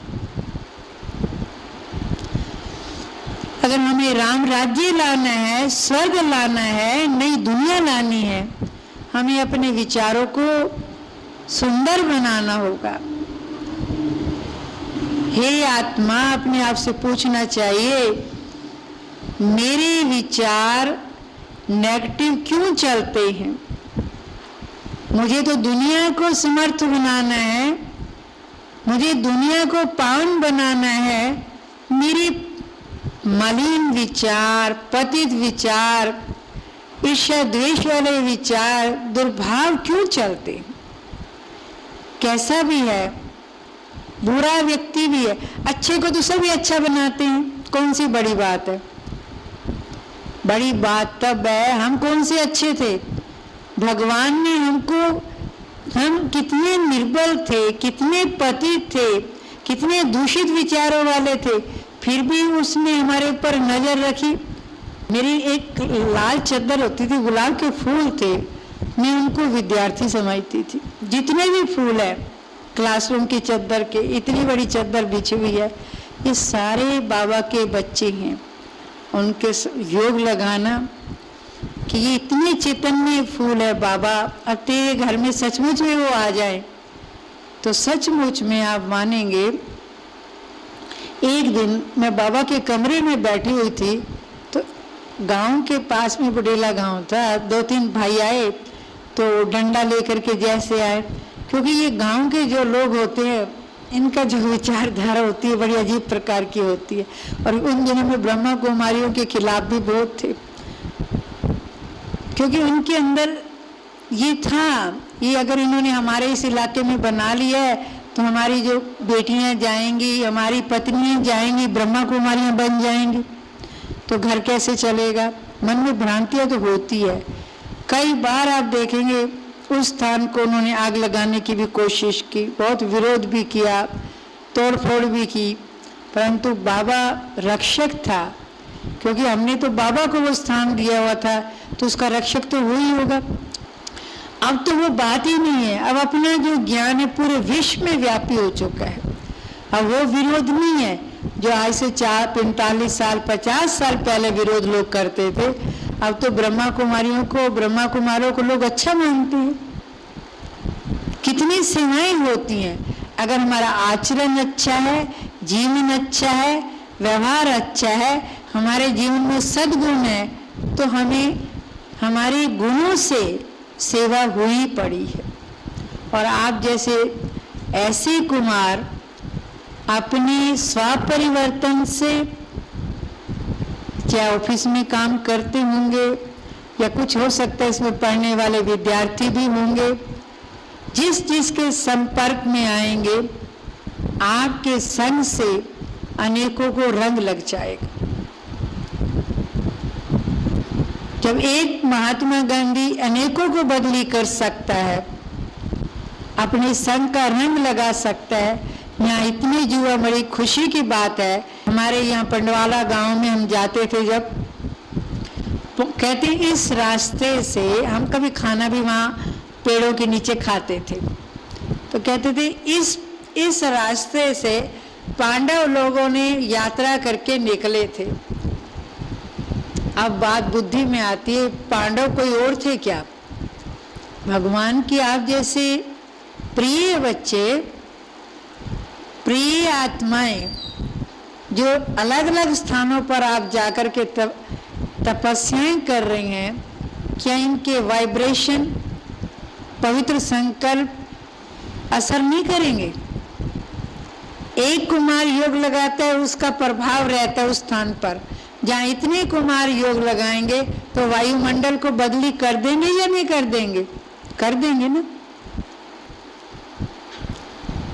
अगर हमें राम राज्य लाना है, स्वर्ग लाना है, नई दुनिया लानी है, हमें अपने विचारों को सुंदर बनाना होगा। हे आत्मा, अपने आप से पूछना चाहिए, मेरे विचार नेगेटिव क्यों चलते हैं? मुझे तो दुनिया को समर्थ बनाना है, मुझे दुनिया को पावन बनाना है। मेरे मलिन विचार, पतित विचार, ईर्ष्या द्वेष वाले विचार, दुर्भाव क्यों चलते हैं? कैसा भी है, बुरा व्यक्ति भी है, अच्छे को तो सभी अच्छा बनाते हैं। कौन सी बड़ी बात है? बड़ी बात तब है, हम कौन से अच्छे थे? भगवान ने हमको, हम कितने निर्बल थे, कितने पतित थे, कितने दूषित विचारों वाले थे, फिर भी उसने हमारे ऊपर नजर रखी। मेरी एक लाल चद्दर होती थी, गुलाब के फूल थे, मैं उनको विद्यार्थी समझती थी। जितने भी फूल है क्लासरूम की चद्दर के, इतनी बड़ी चद्दर बिछी हुई है, ये सारे बाबा के बच्चे हैं। उनके योग लगाना कि ये इतने चैतन्य फूल है बाबा, अब तेरे घर में सचमुच में वो आ जाए तो सचमुच में आप मानेंगे। एक दिन मैं बाबा के कमरे में बैठी हुई थी, तो गांव के पास में बुडेला गांव था, 2-3 भाई आए तो डंडा लेकर के जैसे आए, क्योंकि ये गांव के जो लोग होते हैं इनका जो विचारधारा होती है बड़ी अजीब प्रकार की होती है। और उन दिनों में ब्रह्मा कुमारियों के खिलाफ भी बहुत थे, क्योंकि उनके अंदर ये था, ये अगर इन्होंने हमारे इस इलाके में बना लिया है तो हमारी जो बेटियां जाएंगी, हमारी पत्नियां जाएंगी, ब्रह्मा कुमारियां बन जाएंगी, तो घर कैसे चलेगा? मन में भ्रांतियां तो होती है। कई बार आप देखेंगे उस स्थान को उन्होंने आग लगाने की भी कोशिश की, बहुत विरोध भी किया, तोड़फोड़ भी की, परंतु बाबा रक्षक था, क्योंकि हमने तो बाबा को वो स्थान दिया हुआ था, तो उसका रक्षक तो वो ही होगा। अब तो वो बात ही नहीं है, अब अपना जो ज्ञान है पूरे विश्व में व्यापी हो चुका है। अब वो विरोध नहीं है जो आज से 45 साल 50 साल पहले विरोध लोग करते थे। अब तो ब्रह्मा कुमारियों को, ब्रह्मा कुमारों को लोग अच्छा मानते हैं। कितनी सेवाएं होती हैं, अगर हमारा आचरण अच्छा है, जीवन अच्छा है, व्यवहार अच्छा है, हमारे जीवन में सद्गुण है, तो हमें हमारे गुणों से सेवा हुई पड़ी है। और आप जैसे ऐसे कुमार अपने स्वपरिवर्तन से, चाहे ऑफिस में काम करते होंगे या कुछ हो सकता है इसमें पढ़ने वाले विद्यार्थी भी होंगे, जिस जिसके संपर्क में आएंगे आपके संग से अनेकों को रंग लग जाएगा। जब एक महात्मा गांधी अनेकों को बदली कर सकता है, अपने संग का रंग लगा सकता है, यहाँ इतनी जुआ बड़ी खुशी की बात है। हमारे यहाँ पंडवाला गांव में हम जाते थे, जब कहते इस रास्ते से, हम कभी खाना भी वहाँ पेड़ों के नीचे खाते थे, तो कहते थे इस रास्ते से पांडव लोगों ने यात्रा करके निकले थे। अब बात बुद्धि में आती है, पांडव कोई और थे क्या? भगवान की आप जैसे प्रिय बच्चे, प्रिय आत्माएं जो अलग अलग स्थानों पर आप जाकर के तपस्याएं कर रही हैं, क्या इनके वाइब्रेशन, पवित्र संकल्प असर नहीं करेंगे? एक कुमार योग लगाता है, उसका प्रभाव रहता है उस स्थान पर। जहाँ इतने कुमार योग लगाएंगे तो वायुमंडल को बदली कर देंगे या नहीं कर देंगे? कर देंगे ना।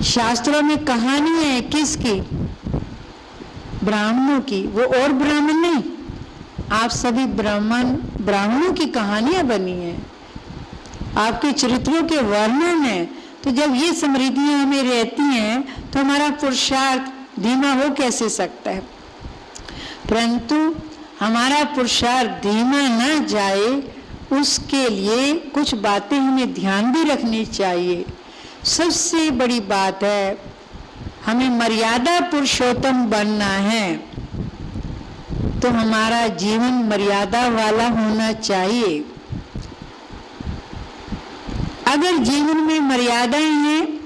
शास्त्रों में कहानी है किसकी? ब्राह्मणों की। वो और ब्राह्मण नहीं, आप सभी ब्राह्मणों की कहानियां बनी हैं, आपके चरित्रों के वर्णन है। तो जब ये समृद्धियां हमें रहती हैं तो हमारा पुरुषार्थ धीमा हो कैसे सकता है? परंतु हमारा पुरुषार्थ धीमा न जाए उसके लिए कुछ बातें हमें ध्यान भी रखनी चाहिए। सबसे बड़ी बात है, हमें मर्यादा पुरुषोत्तम बनना है तो हमारा जीवन मर्यादा वाला होना चाहिए। अगर जीवन में मर्यादाएं हैं,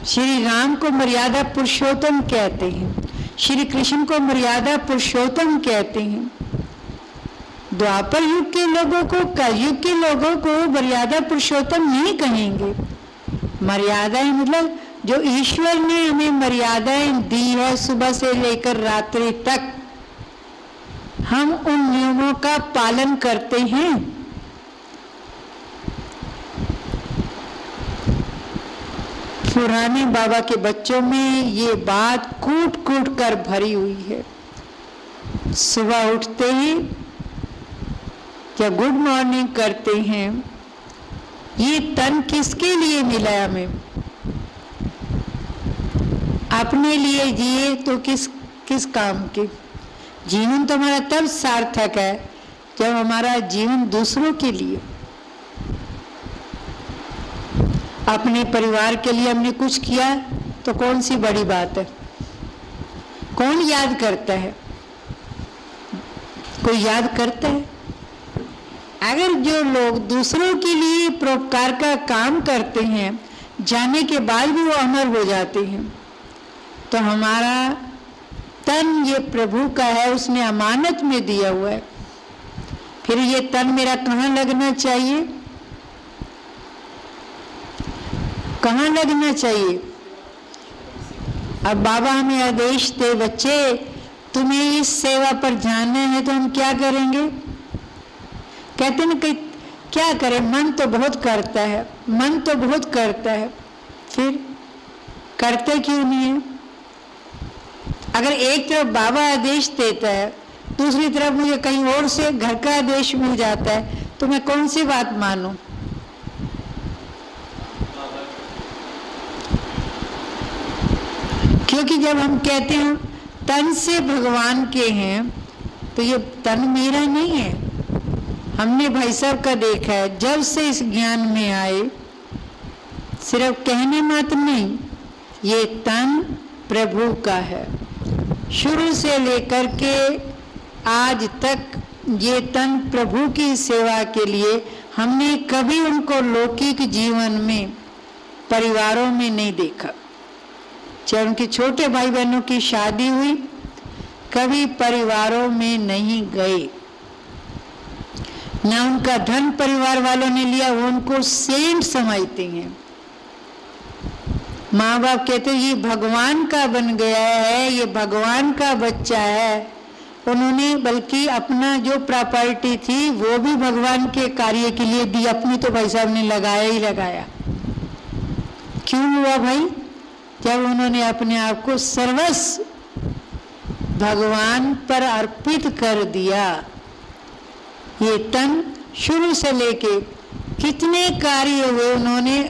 श्री राम को मर्यादा पुरुषोत्तम कहते हैं, श्री कृष्ण को मर्यादा पुरुषोत्तम कहते हैं। द्वापर युग के लोगों को, कलयुग के लोगों को मर्यादा पुरुषोत्तम नहीं कहेंगे। मर्यादाएं मतलब जो ईश्वर ने हमें मर्यादाएं दी है, सुबह से लेकर रात्रि तक हम उन नियमों का पालन करते हैं। पुराने बाबा के बच्चों में ये बात कूट कूट कर भरी हुई है। सुबह उठते ही या गुड मॉर्निंग करते हैं, ये तन किसके लिए मिला है हमें? अपने लिए जिए तो किस काम के? जीवन तो हमारा तब सार्थक है जब हमारा जीवन दूसरों के लिए, अपने परिवार के लिए हमने कुछ किया तो कौन सी बड़ी बात है? कौन याद करता है? कोई याद करता है? अगर जो लोग दूसरों के लिए परोपकार का काम करते हैं, जाने के बाद भी वो अमर हो जाते हैं, तो हमारा तन ये प्रभु का है, उसने अमानत में दिया हुआ है। फिर ये तन मेरा कहाँ लगना चाहिए? कहाँ लगना चाहिए? अब बाबा हमें आदेश दे, बच्चे तुम्हें इस सेवा पर जाना है, तो हम क्या करेंगे? कहते हैं कि क्या करें, मन तो बहुत करता है, मन तो बहुत करता है, फिर करते क्यों नहीं है? अगर एक तरफ बाबा आदेश देता है, दूसरी तरफ मुझे कहीं और से घर का आदेश मिल जाता है, तो मैं कौन सी बात मानूं? क्योंकि जब हम कहते हैं तन से भगवान के हैं, तो ये तन मेरा नहीं है। हमने भाई साहब का देखा है, जब से इस ज्ञान में आए, सिर्फ कहने मात्र नहीं, ये तन प्रभु का है। शुरू से लेकर के आज तक ये तन प्रभु की सेवा के लिए हमने कभी उनको लौकिक जीवन में, परिवारों में नहीं देखा। चाहे उनके छोटे भाई बहनों की शादी हुई, कभी परिवारों में नहीं गए, ना उनका धन परिवार वालों ने लिया, वो उनको सेंट समझते हैं। माँ बाप कहते ये भगवान का बन गया है, ये भगवान का बच्चा है। उन्होंने बल्कि अपना जो प्रॉपर्टी थी वो भी भगवान के कार्य के लिए दी, अपनी तो भाई साहब ने लगाया ही लगाया। क्यों हुआ भाई? जब उन्होंने अपने आप को सर्वस्व भगवान पर अर्पित कर दिया। ये तन शुरू से लेके कितने कार्य हुए उन्होंने,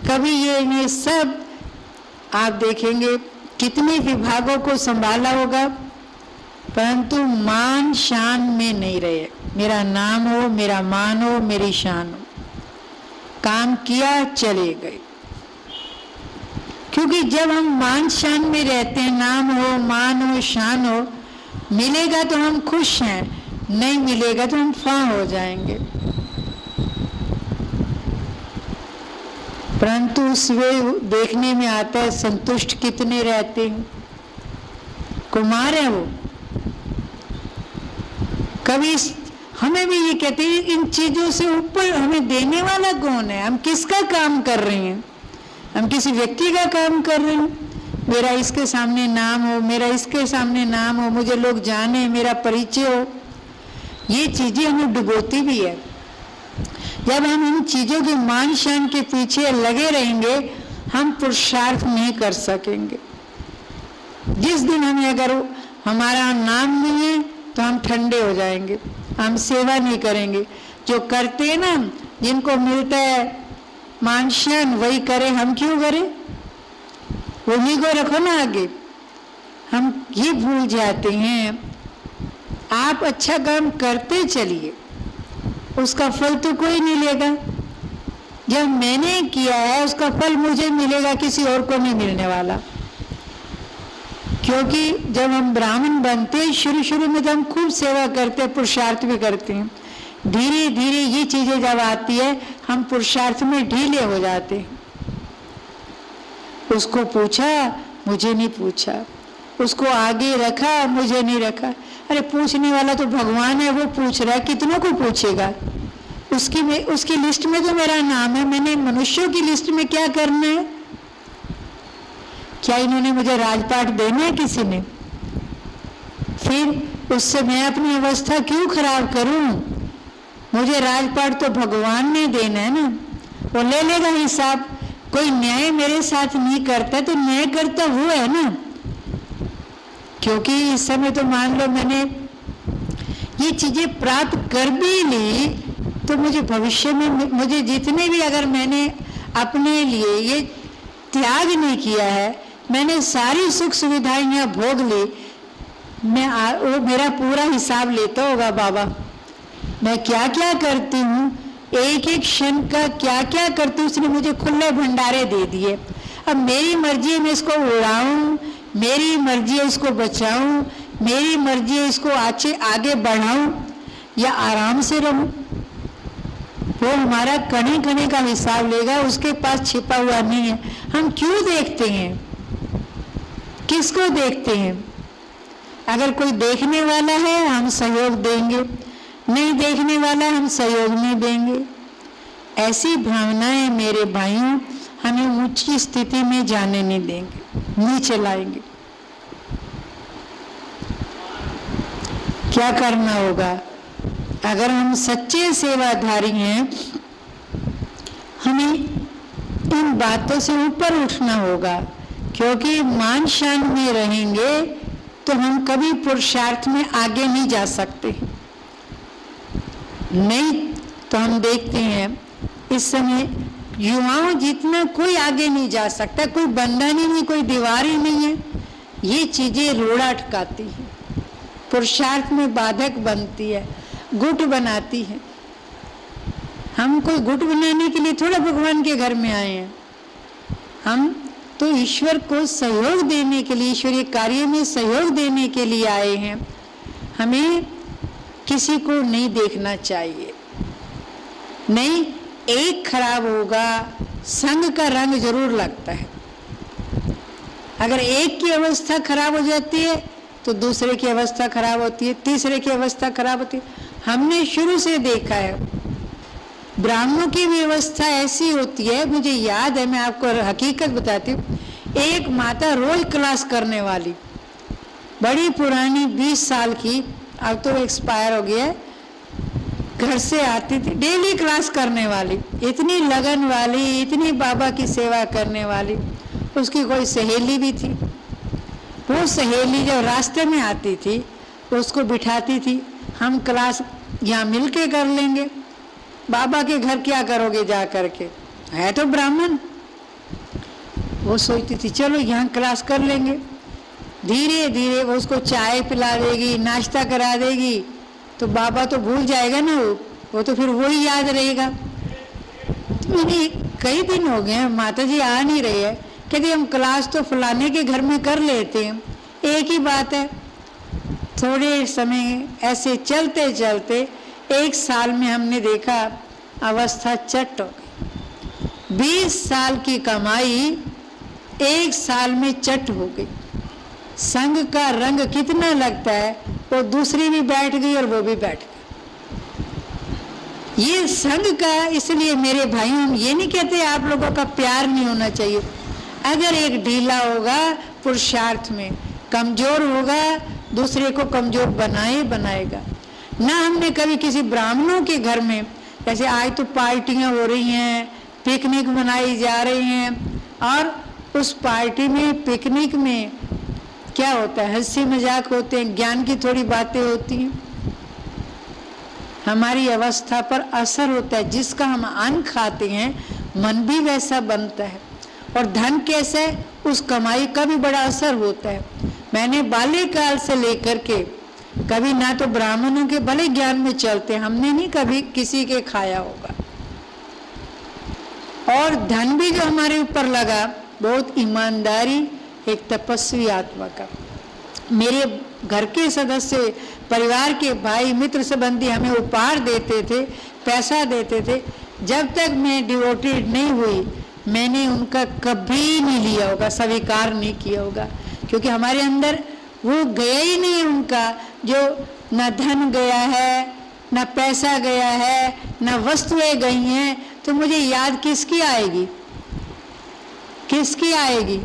कभी ये सब आप देखेंगे कितने विभागों को संभाला होगा, परंतु मान शान में नहीं रहे। मेरा नाम हो, मेरा मान हो, मेरी शान हो, काम किया चले गए। क्योंकि जब हम मान शान में रहते हैं, नाम हो, मान हो, शान हो, मिलेगा तो हम खुश हैं, नहीं मिलेगा तो हम फां हो जाएंगे। परंतु उसमें देखने में आता है संतुष्ट कितने रहते हैं। कुमार है वो। कभी हमें भी ये कहते हैं इन चीजों से ऊपर हमें देने वाला कौन है? हम किसका काम कर रहे हैं? हम किसी व्यक्ति का काम कर रहे हैं। मेरा इसके सामने नाम हो, मेरा इसके सामने नाम हो, मुझे लोग जाने, मेरा परिचय हो, ये चीजें हमें डुबोती भी है। जब हम इन चीजों के मान शान के पीछे लगे रहेंगे, हम पुरुषार्थ नहीं कर सकेंगे। जिस दिन हमें अगर हमारा नाम नहीं है तो हम ठंडे हो जाएंगे, हम सेवा नहीं करेंगे। जो करते हैं ना, जिनको मिलता है मान शान, वही करें। हम क्यों करें? वही को रखो ना आगे। हम ये भूल जाते हैं। आप अच्छा काम करते चलिए, उसका फल तो कोई नहीं लेगा। जब मैंने किया है उसका फल मुझे मिलेगा, किसी और को नहीं मिलने वाला। क्योंकि जब हम ब्राह्मण बनते हैं, शुरू शुरू में तो हम खूब सेवा करते हैं, पुरुषार्थ भी करते हैं। धीरे धीरे ये चीजें जब आती है, हम पुरुषार्थ में ढीले हो जाते हैं। उसको पूछा, मुझे नहीं पूछा। उसको आगे रखा, मुझे नहीं रखा। अरे पूछने वाला तो भगवान है, वो पूछ रहा है, कितनों को पूछेगा? उसकी लिस्ट में तो मेरा नाम है। मैंने मनुष्यों की लिस्ट में क्या करना है? क्या इन्होंने मुझे राजपाट देना है किसी ने? फिर उससे मैं अपनी अवस्था क्यों खराब करूं? मुझे राजपाट तो भगवान ने देना है ना, वो ले लेगा हिसाब। कोई न्याय मेरे साथ नहीं करता तो न्याय करता वो है ना। क्योंकि इस समय तो मान लो मैंने ये चीजें प्राप्त कर भी ली, तो मुझे भविष्य में मुझे जितने भी, अगर मैंने अपने लिए ये त्याग नहीं किया है, मैंने सारी सुख सुविधाएं यहाँ भोग ली, वो मेरा पूरा हिसाब लेता होगा बाबा। मैं क्या क्या करती हूँ, एक एक क्षण का क्या क्या करती हूँ, उसने मुझे खुले भंडारे दे दिए। अब मेरी मर्जी है मैं इसको उड़ाऊं, मेरी मर्जी है इसको बचाऊं, मेरी मर्जी है इसको आगे बढ़ाऊं या आराम से रहूं। वो हमारा कणे कणे का हिसाब लेगा, उसके पास छिपा हुआ नहीं है। हम क्यों देखते हैं? किसको देखते हैं? अगर कोई देखने वाला है हम सहयोग देंगे, नहीं देखने वाला हम सहयोग नहीं देंगे। ऐसी भावनाएं मेरे भाइयों हमें ऊंची स्थिति में जाने नहीं देंगे, नीचे लाएंगे। क्या करना होगा? अगर हम सच्चे सेवाधारी हैं, हमें इन बातों से ऊपर उठना होगा। क्योंकि मान शान में रहेंगे तो हम कभी पुरुषार्थ में आगे नहीं जा सकते। नहीं तो हम देखते हैं इस समय युवाओं जितना कोई आगे नहीं जा सकता, कोई बंधन ही नहीं, कोई दीवार ही नहीं है। ये चीजें रोड़ा अटकाती है, पुरुषार्थ में बाधक बनती है, गुट बनाती है। हम कोई गुट बनाने के लिए थोड़ा भगवान के घर में आए हैं। हम तो ईश्वर को सहयोग देने के लिए, ईश्वरीय कार्य में सहयोग देने के लिए आए हैं। हमें किसी को नहीं देखना चाहिए। नहीं, एक खराब होगा, संग का रंग जरूर लगता है। अगर एक की अवस्था खराब हो जाती है तो दूसरे की अवस्था खराब होती है, तीसरे की अवस्था खराब होती है। हमने शुरू से देखा है ब्राह्मणों की व्यवस्था ऐसी होती है। मुझे याद है, मैं आपको हकीकत बताती हूँ। एक माता रोज क्लास करने वाली, बड़ी पुरानी, 20 साल की, अब तो एक्सपायर हो गया है, घर से आती थी, डेली क्लास करने वाली, इतनी लगन वाली, इतनी बाबा की सेवा करने वाली। उसकी कोई सहेली भी थी। वो सहेली जब रास्ते में आती थी उसको बिठाती थी, हम क्लास यहाँ मिल के कर लेंगे, बाबा के घर क्या करोगे जा करके, है तो ब्राह्मण। वो सोचती थी चलो यहाँ क्लास कर लेंगे। धीरे धीरे वो उसको चाय पिला देगी, नाश्ता करा देगी, तो बाबा तो भूल जाएगा ना, वो तो फिर वही याद रहेगा। तो मैंने कई दिन हो गए माता जी आ नहीं रही है, कहते हम क्लास तो फलाने के घर में कर लेते हैं, एक ही बात है। थोड़े समय ऐसे चलते चलते 1 साल में हमने देखा अवस्था चट हो गई। 20 साल की कमाई 1 साल में चट हो गई। संग का रंग कितना लगता है, वो दूसरी भी बैठ गई और वो भी बैठ गई। ये संग का, इसलिए मेरे भाई हम ये नहीं कहते आप लोगों का प्यार नहीं होना चाहिए। अगर एक ढीला होगा पुरुषार्थ में, कमजोर होगा, दूसरे को कमजोर बनाएगा ना। हमने कभी किसी ब्राह्मणों के घर में, जैसे आज तो पार्टियां हो रही हैं, पिकनिक मनाई जा रही हैं, और उस पार्टी में पिकनिक में क्या होता है, हंसी मजाक होते हैं, ज्ञान की थोड़ी बातें होती हैं। हमारी अवस्था पर असर होता है। जिसका हम अन्न खाते हैं मन भी वैसा बनता है, और धन कैसा है, उस कमाई का भी बड़ा असर होता है। मैंने बाल्यकाल से लेकर के कभी ना तो ब्राह्मणों के भले ज्ञान में चलते, हमने नहीं कभी किसी के खाया होगा। और धन भी जो हमारे ऊपर लगा, बहुत ईमानदारी एक तपस्वी आत्मा का। मेरे घर के सदस्य, परिवार के भाई मित्र संबंधी हमें उपहार देते थे, पैसा देते थे। जब तक मैं डिवोटेड नहीं हुई, मैंने उनका कभी नहीं लिया होगा, स्वीकार नहीं किया होगा, क्योंकि हमारे अंदर वो गया ही नहीं उनका। जो न धन गया है, न पैसा गया है, न वस्तुएं गई हैं, तो मुझे याद किसकी आएगी, किसकी आएगी।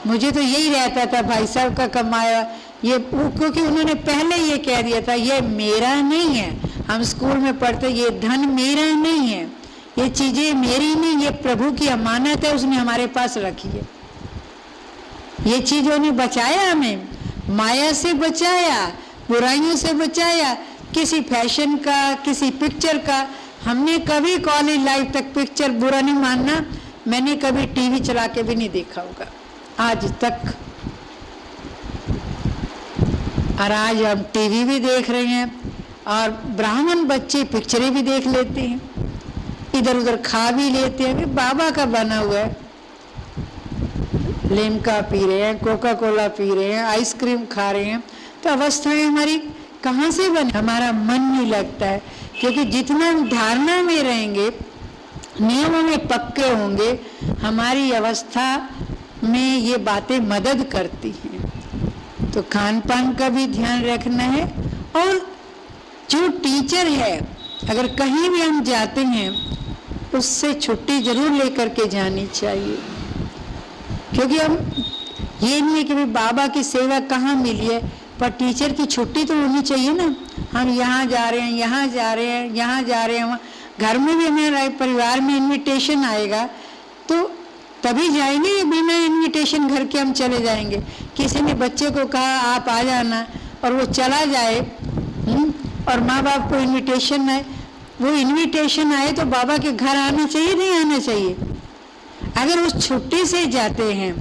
मुझे तो यही रहता था भाई साहब का कमाया ये, क्योंकि उन्होंने पहले ये कह दिया था ये मेरा नहीं है। हम स्कूल में पढ़ते, ये धन मेरा नहीं है, ये चीजें मेरी नहीं, ये प्रभु की अमानत है, उसने हमारे पास रखी है। ये चीजों ने बचाया हमें, माया से बचाया, बुराइयों से बचाया, किसी फैशन का, किसी पिक्चर का। हमने कभी कॉलेज लाइफ तक पिक्चर बुरा नहीं मानना, मैंने कभी टीवी चला के भी नहीं देखा होगा आज तक। और आज हम टीवी भी देख रहे हैं, और ब्राह्मण बच्चे पिक्चरें भी देख लेते हैं, इधर उधर खा भी लेते हैं। बाबा का बना हुआ है, लिम्का पी रहे हैं, कोका कोला पी रहे हैं, आइसक्रीम खा रहे हैं। तो अवस्थाएं हमारी कहाँ से बने, हमारा मन नहीं लगता है। क्योंकि जितना हम धारणा में रहेंगे, नियमों में पक्के होंगे, हमारी अवस्था में ये बातें मदद करती हैं। तो खान पान का भी ध्यान रखना है। और जो टीचर है, अगर कहीं भी हम जाते हैं, उससे छुट्टी जरूर लेकर के जानी चाहिए। क्योंकि हम ये नहीं है कि भाई बाबा की सेवा कहाँ मिली है, पर टीचर की छुट्टी तो होनी चाहिए ना। हम यहाँ जा रहे हैं, यहाँ जा रहे हैं, यहाँ जा रहे हैं, घर में भी हमें परिवार में इनविटेशन आएगा तो तभी जाएंगे, बिना इनविटेशन घर के हम चले जाएंगे। किसी ने बच्चे को कहा आप आ जाना और वो चला जाए, और माँ बाप को इनविटेशन है, वो इनविटेशन आए तो बाबा के घर आना चाहिए, नहीं आना चाहिए। अगर उस छुट्टी से जाते हैं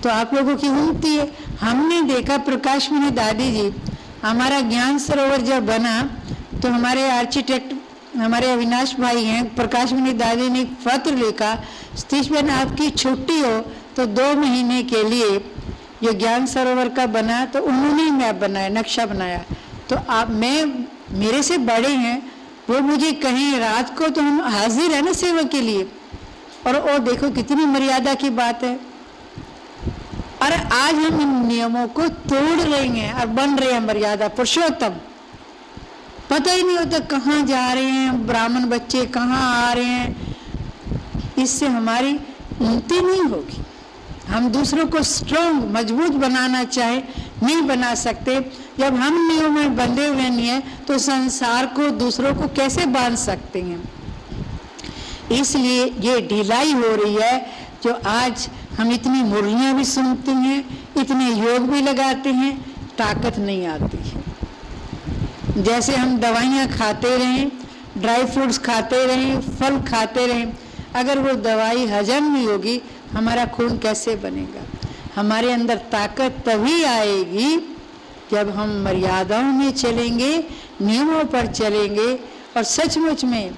तो आप लोगों की उन्नति है। हमने देखा प्रकाश मणि दादी जी, हमारा ज्ञान सरोवर जब बना तो हमारे आर्किटेक्ट हमारे अविनाश भाई हैं, प्रकाश मणि दादी ने एक पत्र लिखा, सतीश बहन आपकी छुट्टी हो तो 2 महीने के लिए ये ज्ञान सरोवर का बना। तो उन्होंने मैप बनाया, नक्शा बनाया। तो आप, मैं, मेरे से बड़े हैं, वो मुझे कहें रात को तो हम हाजिर है ना सेवा के लिए। और देखो कितनी मर्यादा की बात है। और आज हम इन नियमों को तोड़ रहे हैं और बन रहे हैं मर्यादा पुरुषोत्तम। पता ही नहीं होता कहाँ जा रहे हैं, ब्राह्मण बच्चे कहाँ आ रहे हैं। इससे हमारी उन्नति नहीं होगी। हम दूसरों को स्ट्रॉन्ग, मजबूत बनाना चाहे, नहीं बना सकते। जब हम नियमों में बंधे हुए नहीं है तो संसार को, दूसरों को कैसे बांध सकते हैं। इसलिए ये ढिलाई हो रही है। जो आज हम इतनी मुरलियाँ भी सुनते हैं, इतने योग भी लगाते हैं, ताकत नहीं आती है। जैसे हम दवाइयाँ खाते रहें, ड्राई फ्रूट्स खाते रहें, फल खाते रहें, अगर वो दवाई हजम नहीं होगी, हमारा खून कैसे बनेगा। हमारे अंदर ताकत तभी आएगी जब हम मर्यादाओं में चलेंगे, नियमों पर चलेंगे। और सचमुच में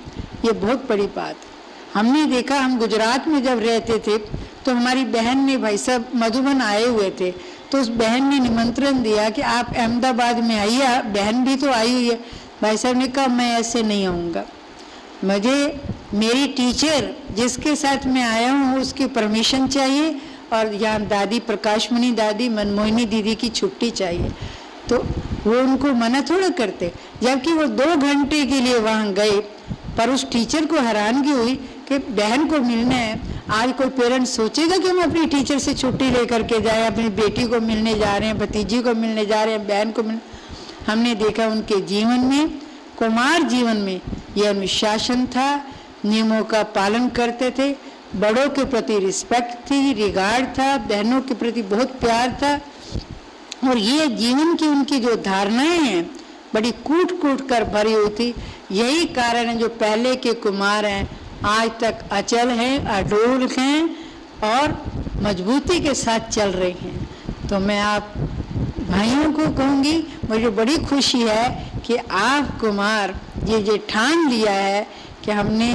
ये बहुत बड़ी बात है। हमने देखा, हम गुजरात में जब रहते थे तो हमारी बहन ने, भाई साहब मधुबन आए हुए थे, तो उस बहन ने निमंत्रण दिया कि आप अहमदाबाद में आइए, बहन भी तो आई हुई है। भाई साहब ने कहा मैं ऐसे नहीं आऊँगा, मुझे मेरी टीचर जिसके साथ मैं आया हूँ उसकी परमिशन चाहिए, और यहाँ दादी प्रकाशमणि दादी, मनमोहिनी दीदी की छुट्टी चाहिए। तो वो उनको मना थोड़ा करते, जबकि वो 2 घंटे के लिए वहाँ गए। पर उस टीचर को हैरानगी हुई कि बहन को मिलना है। आज कोई पेरेंट्स सोचेगा कि हम अपनी टीचर से छुट्टी लेकर के जाएं, अपनी बेटी को मिलने जा रहे हैं, भतीजी को मिलने जा रहे हैं, बहन को मिलने। हमने देखा उनके जीवन में, कुमार जीवन में यह अनुशासन था, नियमों का पालन करते थे, बड़ों के प्रति रिस्पेक्ट थी, रिगार्ड था, बहनों के प्रति बहुत प्यार था। और ये जीवन की उनकी जो धारणाएं हैं बड़ी कूट कूट कर भरी हुई थी। यही कारण है जो पहले के कुमार हैं आज तक अचल हैं, अडोल हैं और मजबूती के साथ चल रहे हैं। तो मैं आप भाइयों को कहूँगी, मुझे बड़ी खुशी है कि आप कुमार ये ठान लिया है कि हमने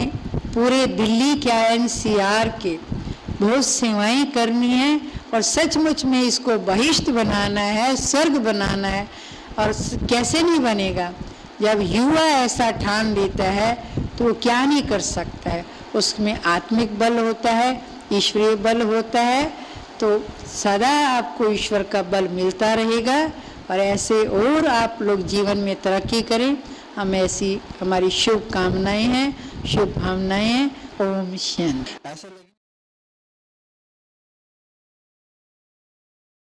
पूरे दिल्ली के NCR के बहुत सेवाएं करनी है और सचमुच में इसको बहिष्ठ बनाना है, स्वर्ग बनाना है। और कैसे नहीं बनेगा, जब युवा ऐसा ठान लेता है तो वो क्या नहीं कर सकता है। उसमें आत्मिक बल होता है, ईश्वरीय बल होता है, तो सदा आपको ईश्वर का बल मिलता रहेगा। और ऐसे और आप लोग जीवन में तरक्की करें, हम ऐसी हमारी शुभ कामनाएं हैं, शुभ भावनाएं हैं। ओम शांति।